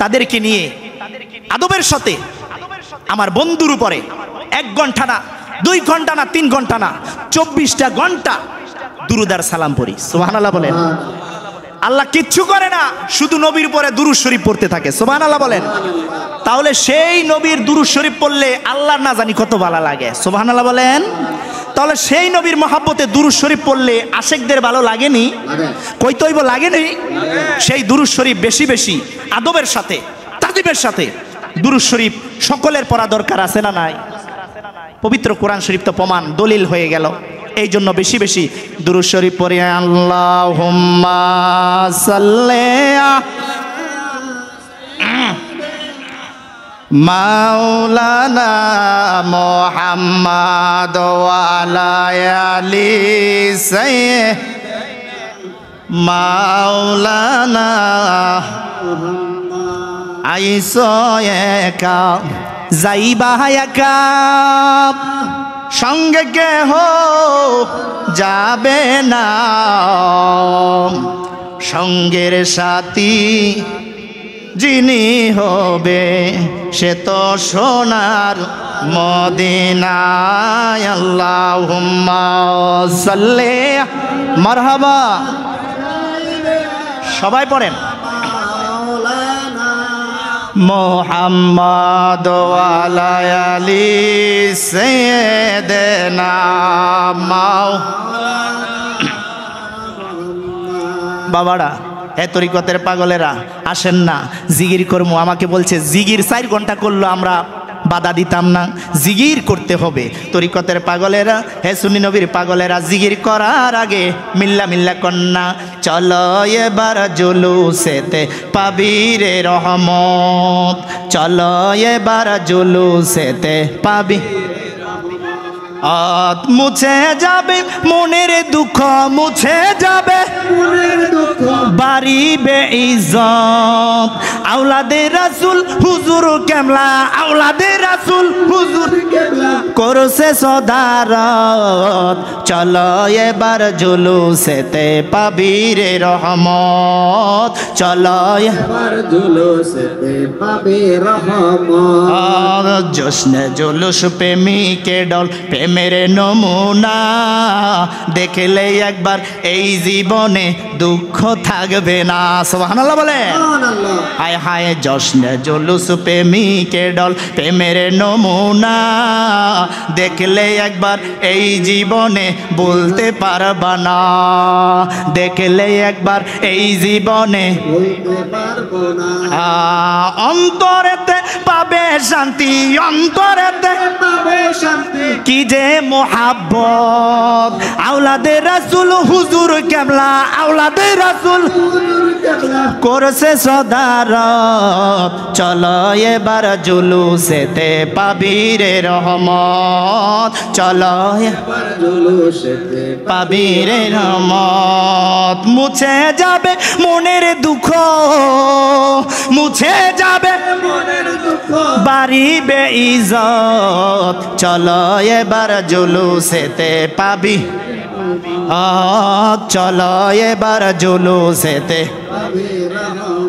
তাদেরকে নিয়ে আদবের সাথে আমার বন্ধুর উপরে 1 ঘন্টা না, 2 ঘন্টা না, 3 ঘন্টা না, 24টা ঘন্টা দুরূদ আর সালাম পড়ি। সুবহানাল্লাহ বলেন। আল্লাহ কিচ্ছু করে না, শুধু নবীর উপরে দুরূদ শরীফ পড়তে থাকে। সুবহানাল্লাহ বলেন। তাহলে সেই নবীর দুরূদ শরীফ পড়লে আল্লাহর না জানি কত ভালো লাগে। সুবহানাল্লাহ বলেন। তাহলে সেই নবীর মহাব্বতে দুরূদ শরীফ পড়লে আশেকদের ভালো লাগেনি? কইতে হইব লাগেনি? সেই দুরূদ শরীফ বেশি বেশি আদবের সাথে তাজিমের সাথে দুরূদ শরীফ সকলের পড়া দরকার আছে না নাই? পবিত্র কোরআন শরীফ তো প্রমাণ, দলিল হয়ে গেল। এই জন্য বেশি বেশি দুরূদ শরীফ পড়ি। আল্লাহুম্মা সাল্লি মাওলানা মুহাম্মাদ ওয়া আলা আলি সাইয়্যিদিনা মাওলানা আইসো একা যাইবা একা, সঙ্গে কেহ যাবে না, সঙ্গের সাথী যিনি হবে সে তো সোনার মদিনায়। আল্লাহুম্মা সাল্লি মারহাবা। সবাই পড়েন মুহাম্মাদ ওয়া আলা আলি সাইয়্যিদিনা বাবারা, এ তরিকতের পাগলেরা আসেন না, জিগির করবো। আমাকে বলছে জিগির 4 ঘন্টা করলো, আমরা বাধা দিতাম না, জিগির করতে হবে। তরিকতের পাগলেরা, হে সুন্নি নবীর পাগলেরা, জিগির করার আগে মিল্লা মিল্লা কন্যা চলো এবার জুলুসেতে পাবি রে রহমত, চলো এবার জুলুসেতে পাবি। মুছে যাবে মনের দুঃখ, মুছে যাবে বাড়িবে ইজ্জত। আওলাদে রাসূল হুজুর কেমলা, আওলাদে রাসূল হুজুর কেমলা করছে সদারত, চলো এবার জুলুসেতে পাবি রে রহমত, চলো এবার জুলুসেতে পাবি রহমত। জশ্নে জুলুস প্রেমিকে ডল, মেরে নমুনা দেখলে একবার এই জীবনে দুঃখ থাকবে না। সুবহানাল্লাহ বলে। হায় হায় জশ্নে জুলুস প্রেমিকে ডল, প্রেমের নমুনা দেখলে একবার এই জীবনে বলতে পারবা না, দেখলে একবার এই জীবনে বলতে পারবো না। অন্তরেতে পাবে শান্তি, অন্তরেতে পাবে শান্তি, কি যে মোহাব্বত। আওলাদে রাসূল হুজুর কেবলা, আওলাদে রাসূল করছে সদারত, চলো এবার জুলুসেতে পাবি রে রহমত, চলো এবার জুলুসেতে পাবি রে রহমত। মুছে যাবে মনের দুঃখ, মুছে যাবে মনের দুঃখ, বাড়িবে ইজ্জত, চলো এবার জুলুসেতে পাবি, চলো এবার জুলুসেতে পাবি রহমত।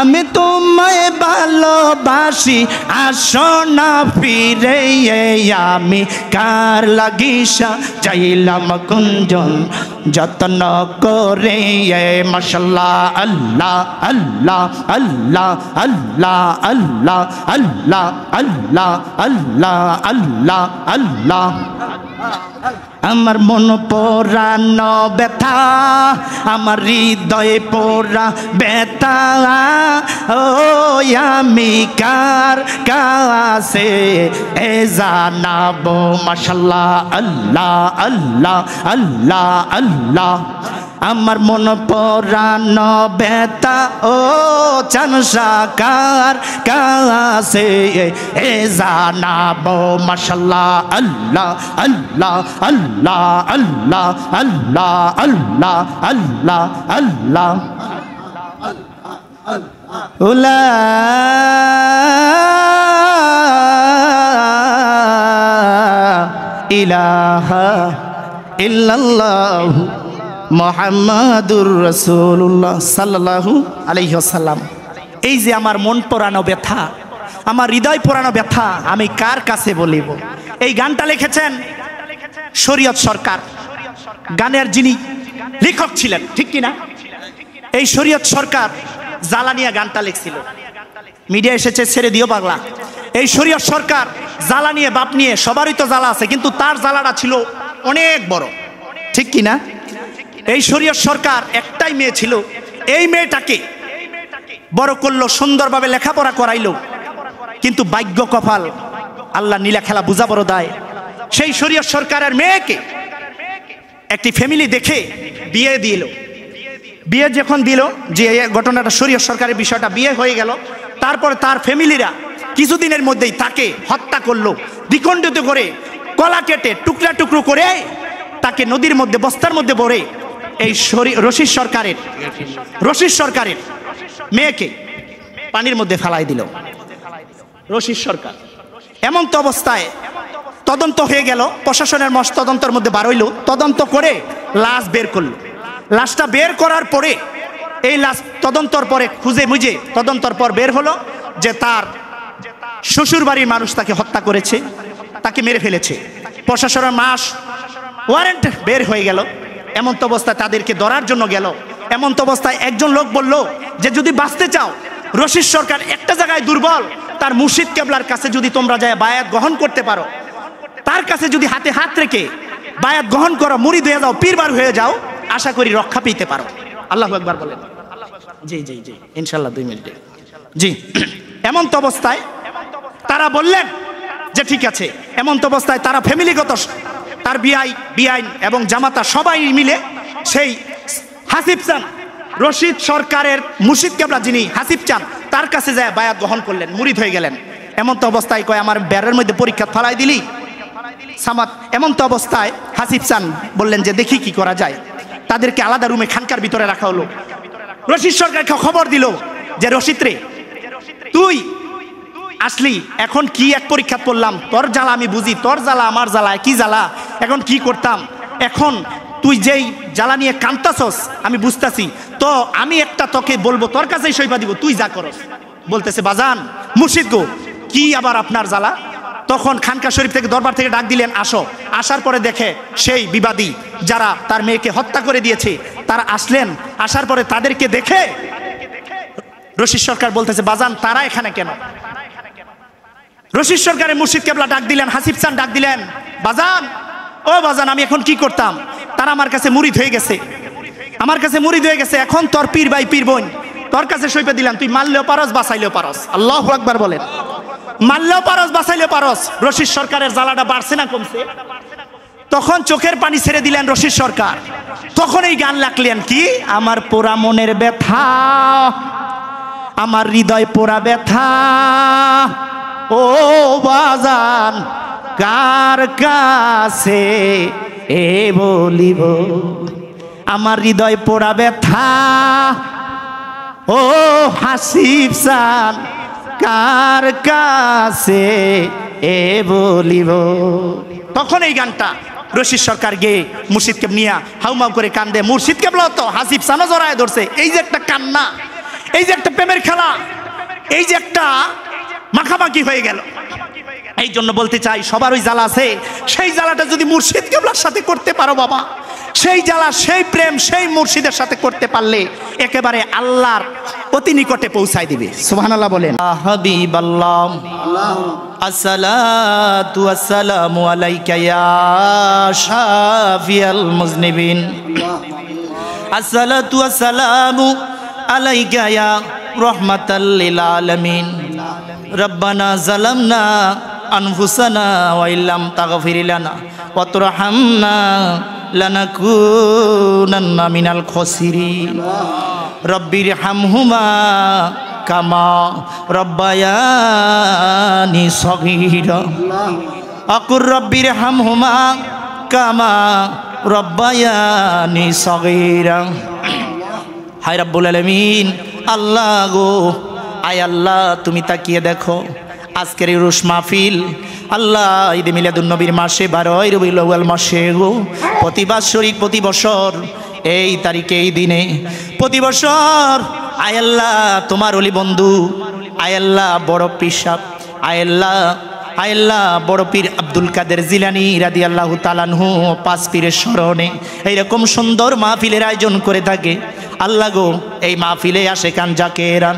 আমি তোমায় ভালোবাসি আসো না ফিরে আমি কার লাগিসা চাইলাম কুঞ্জন যত্ন করে মাশাআল্লাহ আল্লাহ আল্লাহ আল্লাহ আল্লাহ আল্লাহ আল্লাহ আল্লাহ আল্লাহ আল্লাহ আল্লাহ আমার মন পোড়ানো ব্যথা আমার হৃদয়ে পোড়া ব্যথা ও আমি কার কাছে এ জানাবো মাশাআল্লাহ আল্লাহ আল্লাহ আল্লাহ আল্লাহ আমার মন পোড়ানো ব্যথা ও চানসা কার কাছে এ জানাবো মাশাআল্লাহ আল্লাহ আল্লাহ আল্লাহ আল্লাহ আল্লাহ আল্লাহ আল্লাহ আল্লাহ উলা ইলাহা ইল্লাল্লাহু মুহাম্মাদুর রাসূলুল্লাহ সাল্লাল্লাহু আলাইহি ওয়াসাল্লাম। এই যে আমার মন পোড়ানো ব্যথা আমার হৃদয় পোড়ানো ব্যথা আমি কার কাছে বলিব। এই গানটা লিখেছেন শরীয়ত সরকার, গানের যিনি লেখক ছিলেন, ঠিক কিনা? এই শরীয়ত সরকার জ্বালানিয়া গানটা লিখছিল, মিডিয়া এসেছে ছেড়ে দিও পাগলা। এই শরীয়ত সরকার জ্বালা নিয়ে বাপ নিয়ে সবারই তো জ্বালা আছে, কিন্তু তার জ্বালাটা ছিল অনেক বড়, ঠিক কিনা? এই শরীয়ত সরকার একটাই মেয়ে ছিল, এই মেয়েটাকে বড় করলো, সুন্দরভাবে লেখাপড়া করাইলো, কিন্তু ভাগ্য কপাল আল্লাহ নীলা খেলা বুঝা বড় দায়। সেই শরীয়ত সরকারের মেয়েকে একটি ফ্যামিলি দেখে বিয়ে দিল। বিয়ে যখন দিল, যে ঘটনাটা শরীয়ত সরকারের বিষয়টা, বিয়ে হয়ে গেল, তারপরে তার ফ্যামিলিরা কিছুদিনের মধ্যেই তাকে হত্যা করলো, দ্বিখণ্ডিত করে কলা কেটে টুকরা টুকরো করে তাকে নদীর মধ্যে বস্তার মধ্যে ভরে এই রশিদ সরকারের মেয়েকে পানির মধ্যে ফেলাই দিল রশিদ সরকার। এমন তো অবস্থায় তদন্ত হয়ে গেল, প্রশাসনের তদন্তের মধ্যে বার হইল, তদন্ত করে লাশ বের করলো। লাশটা বের করার পরে এই লাশ তদন্তর পরে খুঁজে মুজে তদন্তর পর বের হলো যে তার শ্বশুর বাড়ির মানুষ তাকে হত্যা করেছে, তাকে মেরে ফেলেছে। প্রশাসনের ওয়ারেন্ট বের হয়ে গেল। এমন তো অবস্থায় তাদেরকে ধরার জন্য গেল। এমন তো অবস্থায় একজন লোক বলল যে যদি বাঁচতে চাও, রশিদ সরকার একটা জায়গায় দুর্বল, তার মুর্শিদ কেবলার কাছে যদি তোমরা যায় বায়াত গ্রহণ করতে পারো, তার কাছে যদি হাতে হাত রেখে বায়াত গ্রহণ করো, মুরিদ হয়ে যাও, পীরবার হয়ে যাও, আশা করি রক্ষা পেতে পারো। আল্লাহু আকবার বলেন। জি জি জি ইনশাআল্লাহ 2 মিনিটে। জি, এমন তো অবস্থায় তারা বললেন যে ঠিক আছে। এমন তো অবস্থায় তারা ফ্যামিলিগত, তার বিআইন এবং জামাতা সবাই মিলে সেই হাসিব চান, রশিদ সরকারের মুর্শিদ কেবলা যিনি হাসিব চান, তার কাছে যায় বায়াত গ্রহণ করলেন, মুরিদ হয়ে গেলেন। এমন তো অবস্থায় কয় আমার ব্যারের মধ্যে পরীক্ষা ফালাই দিলি সামাত। এমন তো অবস্থায় হাসিব চান বললেন যে দেখি কি করা যায়। তাদেরকে আলাদা রুমে খানকার ভিতরে রাখা হলো। রশিদ সরকারকে খবর দিল যে রশিদ রে, তুই আসলি, এখন কি এক পরীক্ষা করলাম, তোর জ্বালা আমি বুঝি, তোর জ্বালা আমার জ্বালা কি জ্বালা, এখন কি করতাম, এখন তুই যেই জ্বালা নিয়ে কান্তাছস আমি বুঝতাছি, তো আমি একটা তোকে বলবো, তোর কাছেই সইপা দিব, তুই যা করস। বলতেছে বাজান মুর্শিদ গো, কি আবার আপনার জ্বালা? তখন খানকা শরীফ থেকে দরবার থেকে ডাক দিলেন, আসো। আসার পরে দেখে সেই বিবাদী যারা তার মেয়েকে হত্যা করে দিয়েছে তারা আসলেন। আসার পরে তাদেরকে দেখে রশিদ সরকার বলতেছে বাজান তারা এখানে কেন? রশিদ সরকারের মুর্শিদ কেবলা ডাক দিলেন, হাসিব চান ডাক দিলেন, বাজান ও বাজান আমি এখন কি করতাম, তারা আমার কাছে মুরিদ হয়ে গেছে, আমার কাছে মুরিদ হয়ে গেছে, এখন তোর পীর ভাই পীর বোন তোর কাছে সইপে দিলাম, তুই মারলেও পারস বাঁচাইলেও পারস। আল্লাহু আকবার বলেন। মারলেও পারস বাঁচাইলেও পারস। রশিদ সরকারের জ্বালাটা বাড়ছে না কমছে? তখন চোখের পানি ছেড়ে দিলেন রশিদ সরকার। তখন এই গান লাগলেন, কি আমার পোড়া মনের ব্যথা, আমার হৃদয় পোড়া ব্যথা, ও বাজান কার কাছে এ বলিব, আমার হৃদয় পোড়া ব্যথা, ও হাসিব চান কার কাছে এ বলিব। তখন এই গানটা রশিদ সরকার গেয়ে মুর্শিদ কেবলা নিয়া হাউমাউ করে কান্দে। মুর্শিদ কেবলা তো হাসিব চানও জড়ায় ধরছে। এই যে একটা কান্না, এই যে একটা প্রেমের খেলা, এই যে একটা মাখামাখি হয়ে গেল। এই জন্য বলতে চাই, সবার ওই জ্বালা আছে, সেই জ্বালাটা যদি মুর্শিদ কেবলার সাথে করতে পারো বাবা, সেই জ্বালা, সেই প্রেম, সেই মুর্শিদের সাথে করতে পারলে একেবারে আল্লাহর অতি নিকটে পৌঁছায় দিবে। সুবহানাল্লাহ বলেন। হাবিবাল্লাহ আসসালাতু ওয়াসসালামু আলাইকা ইয়া শাফিয়াল মুজনিবিন, আসসালাতু ওয়াসসালামু আলাইকা ইয়া রাহমাতাল লিল আলামিন, রব্বানা যালামনা আনফুসানা ওয়া ইল্লাম তাগফির লানা ওয়া তুরহামনা লানাকুনান্না মিনাল খাসিরিন, রব্বির হামহুমা কামা রব্বায়ানি সগীরা, আকুর রব্বির হামহুমা কামা রব্বায়ানি সগীরা। হায় রব্বুল আলামিন, আল্লাহ গো, আয় আল্লাহ তুমি তাকিয়ে দেখো আজকের এই রুশ মাহফিল, আল্লাহ ঈদে মিলাদুন্নবীর মাসে 12 রবিউল আউয়াল মাসে গো, প্রতি বাৎসরিক প্রতি বছর এই তারিখে এই দিনে প্রতি বছর আয় আল্লাহ তোমার ওলি বন্ধু, আয় আল্লাহ বড় পীর সাহেব, আয় আল্লাহ বড় পীর আব্দুল কাদের জিলানী রাদিয়াল্লাহু তাআলা আনহু 5 পীরের স্মরণে এইরকম সুন্দর মাহফিলের আয়োজন করে থাকে। আল্লাহ গো, এই মাহফিলে আসে কান জাকেরান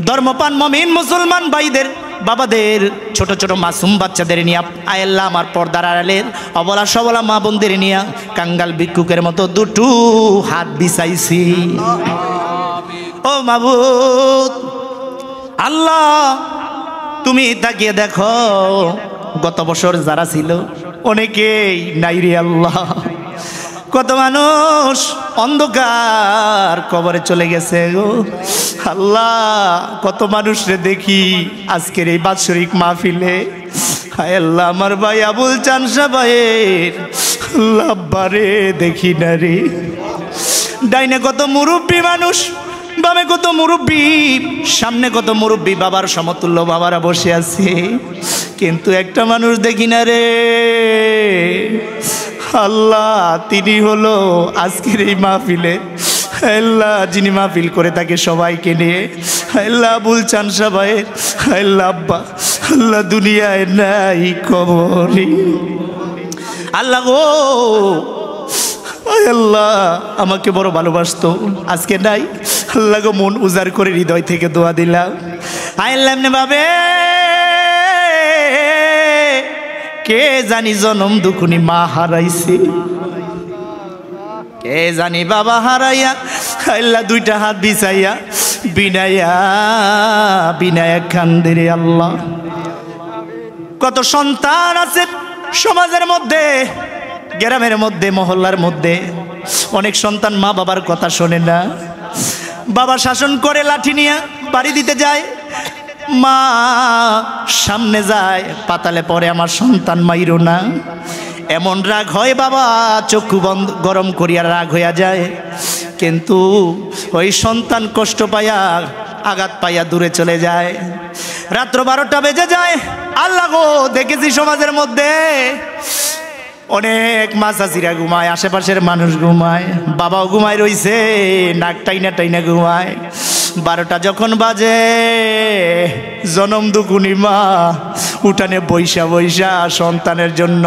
ধর্মপান মুমিন মুসলমান ভাইদের, বাবাদের, ছোট ছোট মাসুম বাচ্চাদের নিয়ে আয় আল্লাহ আমার পর্দার আড়ালের অবলা সবলা মা বোনদের নিয়ে কাঙ্গাল ভিক্ষুকের মতো দুটো হাত বিছাইছি। ও মাবুদ আল্লাহ, তুমি তাকিয়ে দেখো গত বছর যারা ছিল অনেকেই নাই রে আল্লাহ, কত মানুষ অন্ধকার কবরে চলে গেছে গো আল্লাহ, কত মানুষ রে দেখি আজকের এই বাৎসরিক মাহফিলে। হায় আল্লাহ, আমার ভাই আবুল চান সাহেবের আল্লাহ বারে দেখি না রে, ডাইনে কত মুরব্বী মানুষ, বামে কত মুরব্বী, সামনে কত মুরব্বী, বাবার সমতুল্য বাবারা বসে আছে, কিন্তু একটা মানুষ দেখি না রে আল্লাহ, তিনি হলো আজকের এই মাহফিলে আল্লাহ যিনি মাহফিল করে তাকে সবাইকে নিয়ে আল্লাহ আবুল চান সাহেবের আল্লাহ আব্বা আল্লাহ দুনিয়ায় নাই কবরে। আল্লাহ গো, আল্লাহ আমাকে বড় ভালোবাসতো, আজকে নাই। আল্লাহ গো, মন উজাড় করে হৃদয় থেকে দোয়া দিলাম। আল্লাহ এমনি ভাবে কে জানি জনম দুকুনি মা হারাইছে, কে জানি বাবা হারাইয়া আল্লাহ দুইটা হাত বিছাইয়া বিনায়া কান্দে রে আল্লাহ। কত সন্তান আছে সমাজের মধ্যে, গ্রামের মধ্যে, মহল্লার মধ্যে, অনেক সন্তান মা বাবার কথা শোনে না, বাবা শাসন করে লাঠি নিয়ে বাড়ি দিতে যায়, মা সামনে যায় পাতালে পরে আমার সন্তান মাইরো না, এমন রাগ হয় বাবা চক্ষু বন্ধ গরম করিয়া রাগ হইয়া যায়, কিন্তু ওই সন্তান কষ্ট পাইয়া আঘাত পাইয়া দূরে চলে যায়। রাত্র 12টা বেজে যায়। আল্লাহ গো, দেখেছি সমাজের মধ্যে অনেক মাছাচিরা ঘুমায়, আশেপাশের মানুষ ঘুমায়, বাবাও ঘুমায় রইছে, নাক টাইনা টাইনা ঘুমায়। 12টা যখন বাজে জনম দুকুনি মা উঠানে বৈশা বৈশা সন্তানের জন্য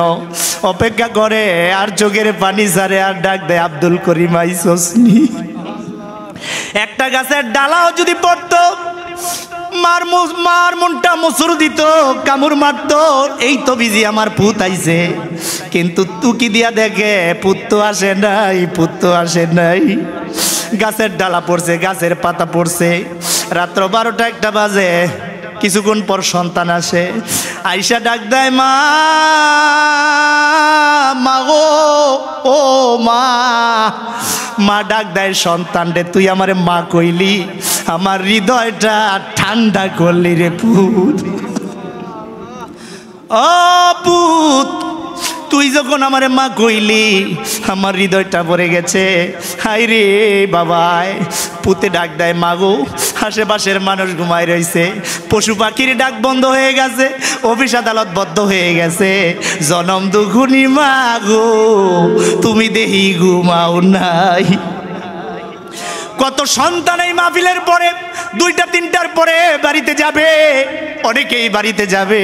অপেক্ষা করে, আর চোখের পানি ছাড়ে, আর ডাক দেয় আব্দুল করিম আইসনি। একটা গাছের ডালাও যদি পড়তো, মার মনটা মুসুর দিত, কামড় মারত, এই তো বিজি আমার পুত আইছে, কিন্তু তুকি দিয়া দেখে পুত তো আসে নাই, পুত তো আসে নাই। গাছের ডালা পড়ছে, গাছের পাতা পড়ছে। রাত্র 12টা 1টা বাজে, কিছুক্ষণ পর সন্তান আসে, আইসা ডাক দেয় মা, মা গো, ও মা। মা ডাক দেয় সন্তান রে, তুই আমারে মা কইলি, আমার হৃদয়টা ঠান্ডা করলি রে পুত। ও পুত, তুই যখন আমারে মা কইলি আমার হৃদয়টা ভরে গেছে। হাই রে বাবাই, পুতে ডাক দেয় মা গো। আশেপাশের মানুষ ঘুমায় রয়েছে, পশু পাখির ডাক বন্ধ হয়ে গেছে, অফিস আদালত বদ্ধ হয়ে গেছে। জনম দুখুনি মা গো, তুমি দেহি ঘুমাও নাই। কত সন্তান এই মাহফিলের পরে 2টা 3টার পরে বাড়িতে যাবে, অনেকেই বাড়িতে যাবে,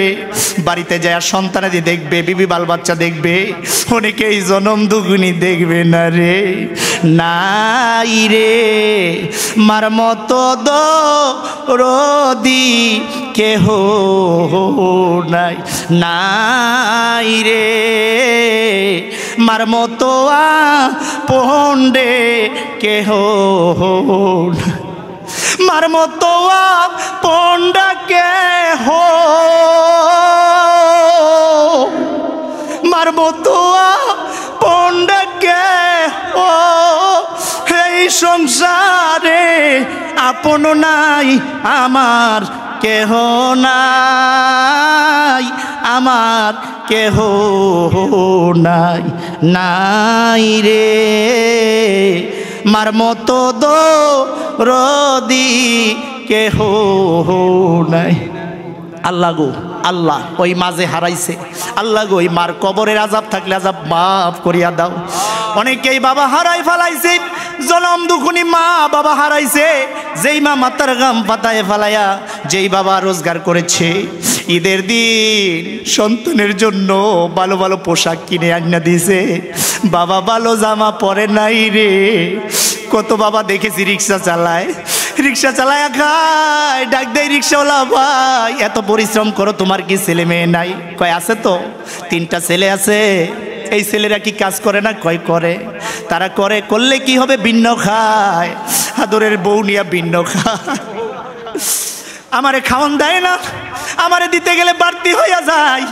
বাড়িতে যায় সন্তানাদি দেখবে, বিবি বাল বাচ্চা দেখবে, অনেকেই জনম দুগুনি দেখবে না রে, নাই রে মার মতো দরদি কেহ নাই, নাই রে মার মতো পন্ডে কেহ নাই, মার মতো পন্ডা কেহ, মার মতো পন্ডা কেহ এই সংসারে আপন নাই আমার কেহ নাই, আমার কেহ নাই, নাই রে মার মতো দরদি কেহ নাই। আল্লাহ গো আল্লাহ ওই মাঝে হারাইছে, আল্লাহ গো ওই মার কবরের আযাব থাকলে আযাব মাফ করিয়া দাও। অনেকেই বাবা হারাই ফেলাইছে, জনম দুখুনি মা বাবা হারাইছে, যেই মা মাতার গাম পাতায় ফেলাইয়া যেই বাবা রোজগার করেছে, ঈদের দিন সন্তানের জন্য ভালো ভালো পোশাক কিনে আনিয়া দিয়েছে, বাবা ভালো জামা পরে নাই রে। কত বাবা দেখেছি রিক্সা চালায়, রিক্সা চালায় খায়, ডাক দেয় রিক্সাওয়ালা ভাই এত পরিশ্রম করো তোমার কি ছেলে মেয়ে নাই? কয় আছে তো, 3টা ছেলে আছে। এই ছেলেরা কি কাজ করে না? কয় করে। তারা করে, করলে কি হবে? ভিন্ন খায়, আদরের বউ নিয়ে ভিন্ন খায়। আমারে খাওয়ান দেয় না, আমারে দিতে গেলে বাড়তি হইয়া যায়,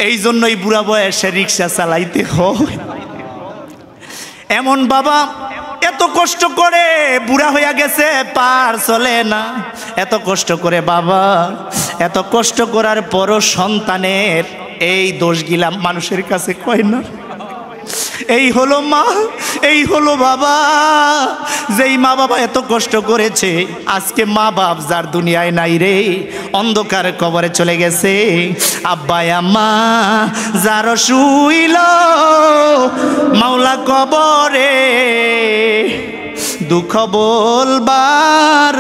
এই জন্যই বুড়া বয়সে রিক্সা চালাইতে হয়। এমন বাবা এত কষ্ট করে বুড়া হইয়া গেছে, পার চলে না, এত কষ্ট করে বাবা, এত কষ্ট করার পরও সন্তানের এই দোষগুলা মানুষের কাছে কয় না। এই হলো মা, এই হলো বাবা, যেই মা বাবা এত কষ্ট করেছে, আজকে মা বাপ যার দুনিয়ায় নাই রে, অন্ধকার কবরে চলে গেছে। আব্বা আম্মা যার শুইল মাওলা কবরে, দুঃখ বলবার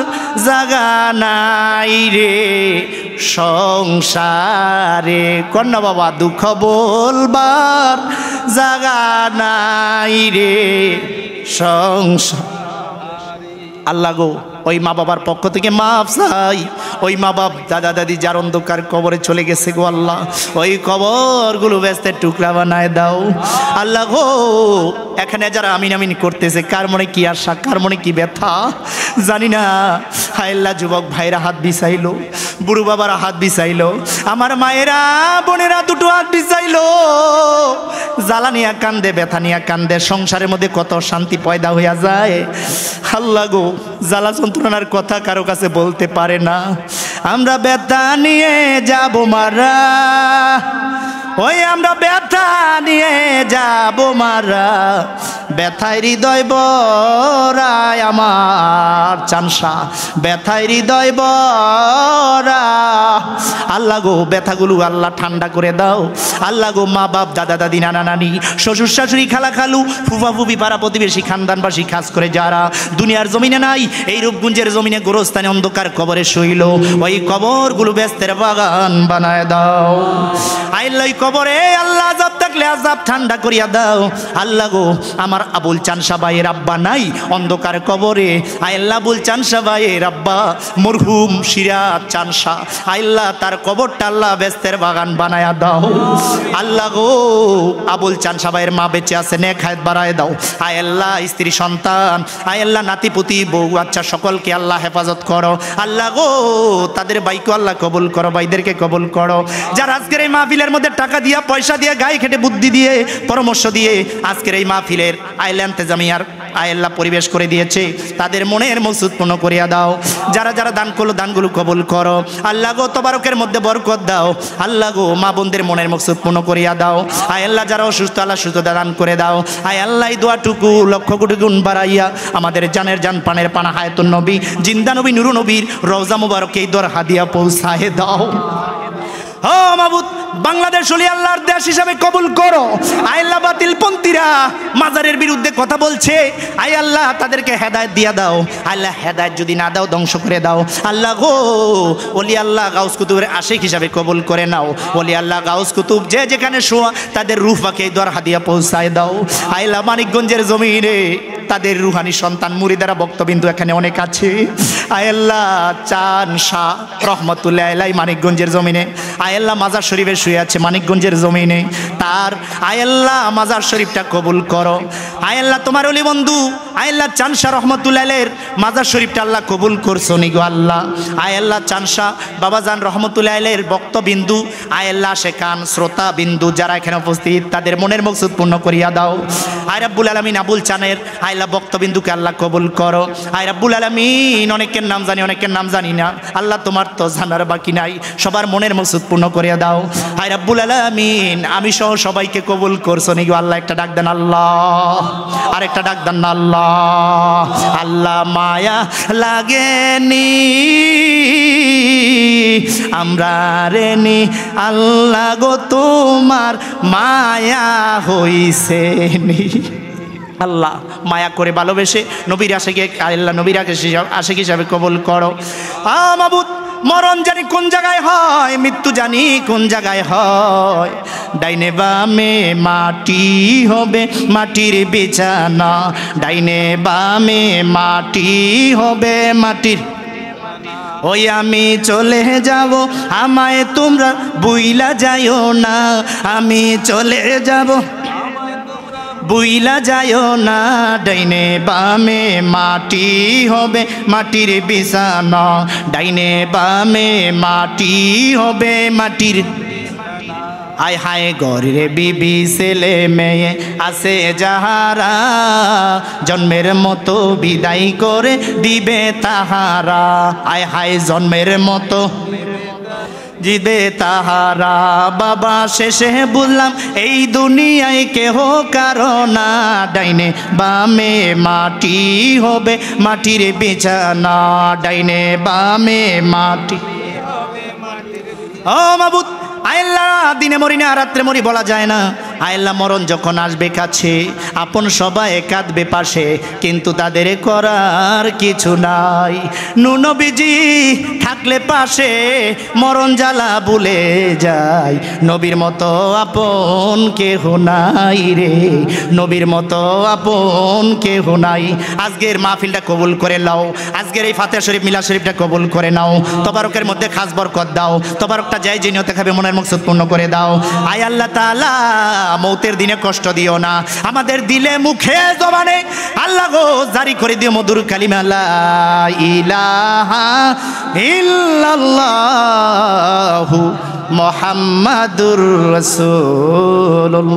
জাগা নাই রে সংসারে, কন্যা বাবা দুঃখ বলবার জাগা নাই রে সংসার। আল্লাহ গো ওই মা বাবার পক্ষ থেকে মাফ চাই, ওই মা বাপ দাদা দাদি যার অন্ধকার কবরে চলে গেছে গো আল্লাহ, ওই কবরগুলো ব্যস্তের টুকরা বানায় দাও আল্লাহ গো। এখানে যারা আমিন আমিন করতেছে, কার মনে কি আশা, কার মনে কি ব্যথা জানি না। হায় আল্লাহ, যুবক ভাইরা হাত বিছাইলো, বুড়ো বাবারা হাত বিছাইলো, আমার মায়েরা বোনেরা দুটো হাত বিছাইলো, জ্বালা নিয়া কান্দে, ব্যথা নিয়া কান্দে, সংসারের মধ্যে কত শান্তি পয়দা হইয়া যায়। আল্লাহ গো জ্বালা যন্ত্রণার কথা কারো কাছে বলতে পারে না, আমরা ব্যথা নিয়ে যাব মারা, ওই আমরা ব্যথা নিয়ে যাব মারা, ব্যথায় হৃদয় বরায় আমার চানসা, ব্যথায় হৃদয় বরা। আল্লাহ গো ব্যথাগুলো আল্লাহ ঠান্ডা করে দাও আল্লাহ গো। মা বাপ দাদা দাদি নানা নানি শ্বশুর শাশুড়ি খালা খালু ফুফা ফুফি পাড়া প্রতিবেশী খানদানবাসী, খাস করে যারা দুনিয়ার জমিনে নাই, এই রূপগুঞ্জের জমিনে গোরস্থানে অন্ধকার কবরে শুইল, ওই কবরগুলো ব্যস্তের বাগান বানায় দাও আল্লাহ। কবরে আল্লাহ আযাব থাকলে আযাব ঠান্ডা করিয়া দাও আল্লাহ গো। আমার আবুল চানসা ভাইয়ের আব্বা নাই অন্ধকার কবরে, আল্লাহ আবুল চানসা ভাইয়ের আব্বা মরহুম সিরাত চানসা, আল্লাহ তার কবরটা আল্লাহ ব্যস্তের বাগান বানায়া দাও আল্লাহ গো। আবুল চানসা ভাইয়ের মা বেঁচে আছে, নেক হায়াত বাড়ায় দাও আল্লাহ। স্ত্রী সন্তান আল্লাহ নাতিপুতি বউ বাচ্চা সকলকে আল্লাহ হেফাজত করো আল্লাহ গো। তাদের বাইকে আল্লাহ কবুল করো, ভাইদেরকে কবুল করো। যারা আজকের এই মাহফিলের মধ্যে টাকা দিয়া পয়সা দিয়ে গায়ে খেটে বুদ্ধি দিয়ে পরামর্শ দিয়ে আজকের এই মাহফিলের আইল্যান্তেজামিয়ার আল্লাহ পরিবেশ করে দিয়েছে, তাদের মনের মকসুদ পূর্ণ করিয়া দাও। যারা যারা দান করলো দানগুলো কবুল করো আল্লাহ গো। তবারকের মধ্যে বরকত দাও আল্লাহ গো। মা বোনদের মনের মকসুদ পূর্ণ করিয়া দাও আল্লাহ। যারা অসুস্থ আল্লাহ সুস্থতা দান করে দাও আল্লাহ। এই দোয়াটুকু লক্ষ কোটি গুণ বাড়াইয়া আমাদের জানের জান পানের পানা হায়াতুন নবী জিন্দা নবী নুরু নবীর রওজা মুবারকে এই দর হাদিয়া পৌঁছায় দাও। ও মাবুদ বাংলাদেশ ওলি আল্লাহর দেশ হিসাবে কবুল করো। আয় আল্লাহ বাতিলপন্থীরা মাজারের বিরুদ্ধে কথা বলছে, আয় আল্লাহ তাদেরকে হেদায়েত দিয়া দাও। আল্লাহ হেদায়েত যদি না দাও ধ্বংস করে দাও। আল্লাহ গো ওলি আল্লাহ গাউস কুতুবের আশিক হিসাবে কবুল করে নাও। ওলি আল্লাহ গাউস কুতুব যে যেখানে শোয়া তাদের রূহ পাকে দর হাদিয়া পৌঁছায় দাও। আয় আল্লাহ মানিকগঞ্জের জমিনে তাদের রুহানি সন্তান মুরিদারা বক্তবিন্দু এখানে অনেক আছে। আয় আল্লাহ চান শাহ রহমতুল্লাহ আলাইহি মানিকগঞ্জের জমিনে, আয় আল্লাহ মাজার শরীফে শুয়ে আছে মানিকগঞ্জের জমিনে, তার আয় আল্লাহ মাজার শরীফটা কবুল করো। আয় আল্লাহ তোমার ওলি বন্ধু আয় আল্লাহ চান শাহ রহমতুল্লাহ আলাইহির মাজার শরীফটা আল্লাহ কবুল করছো নি গো আল্লাহ। আয় আল্লাহ চান শাহ বাবাজান রহমতুল্লাহ আলাইহির বক্তবিন্দু আয় আল্লাহ শেখান শ্রোতা বিন্দু যারা এখানে উপস্থিত তাদের মনের মকসুদ পূর্ণ করিয়া দাও। আয় রাব্বুল আলামিন আবুল চানের আয় আল্লাহ বক্তবিন্দুকে আল্লাহ কবুল করো। আয় রাব্বুল আলামিন অনেকের নাম জানি অনেকের নাম জানি না, আল্লাহ তোমার তো জানার বাকি নাই, সবার মনের মকসুদ পূর্ণ করিয়া দাও। আয় রাব্বুল আলামিন আমি সহ সবাইকে কবুল করছো নি গো আল্লাহ। একটা ডাক দেন আল্লাহ, আর একটা ডাক দেন আল্লাহ। আল্লাহ মায়া লাগেনি আমরা রেনি আল্লাহ গো তোমার মায়া হইছে নি। আল্লাহ মায়া করে ভালোবেসে নবীর আশিকে আল্লাহ নবীর আশিক হিসাবে কবুল করো। মাবুদ মরণ জানি কোন জায়গায় হয়, মৃত্যু জানি কোন জায়গায় হয়, ডাইনে বামে মাটি হবে মাটির বিছানা, ডাইনে বামে মাটি হবে মাটির। ওই আমি চলে যাব আমায় তোমরা বুইলা যাইও না, আমি চলে যাব বুইলা যাইও না, ডাইনে বামে মাটি হবে মাটির বিছানা, ডাইনে বামে মাটি হবে মাটির। আয় হায় গরে বিবি ছেলে মেয়ে আছে যাহারা, জন্মের মতো বিদায় করে দিবে তাহারা। আয় হায় জন্মের মতো দিবে তাহারা। বাবা শেষে বুঝলাম এই দুনিয়ায় কেহ কারণা, ডাইনে বামে মাটি হবে মাটির বিছানা, ডাইনে বামে মাটি। ও মাবুদ আল্লাহ দিনে মরি না রাত্রে মরি বলা যায় না। আল্লাহ মরণ যখন আসবে কাছে আপন সবাই কাঁদবে পাশে, কিন্তু তাদের করার কিছু নাই। নবীজি থাকলে পাশে মরণ জ্বালা ভুলে যায়, নবীর মতো আপন কেহ নাই রে, নবীর মতো আপন কেহ নাই। আজকের মাহফিলটা কবুল করে নাও, আজকের এই ফাতিহা শরীফ মিলাদ শরীফটা কবুল করে নাও। তবারকের মধ্যে খাস বরকত দাও, তবারকটা যাই যে নিয়তে খাবে মনের মকসুদ পূর্ণ করে দাও। আয় আল্লাহ তাআলা মৌতের দিনে কষ্ট দিও না, আমাদের দিলে মুখে জবানে আল্লাহ গো জারি করে দিও মধুর কালিমা লা ইলাহা ইল্লাল্লাহু মুহাম্মাদুর রাসূলুল্লাহ।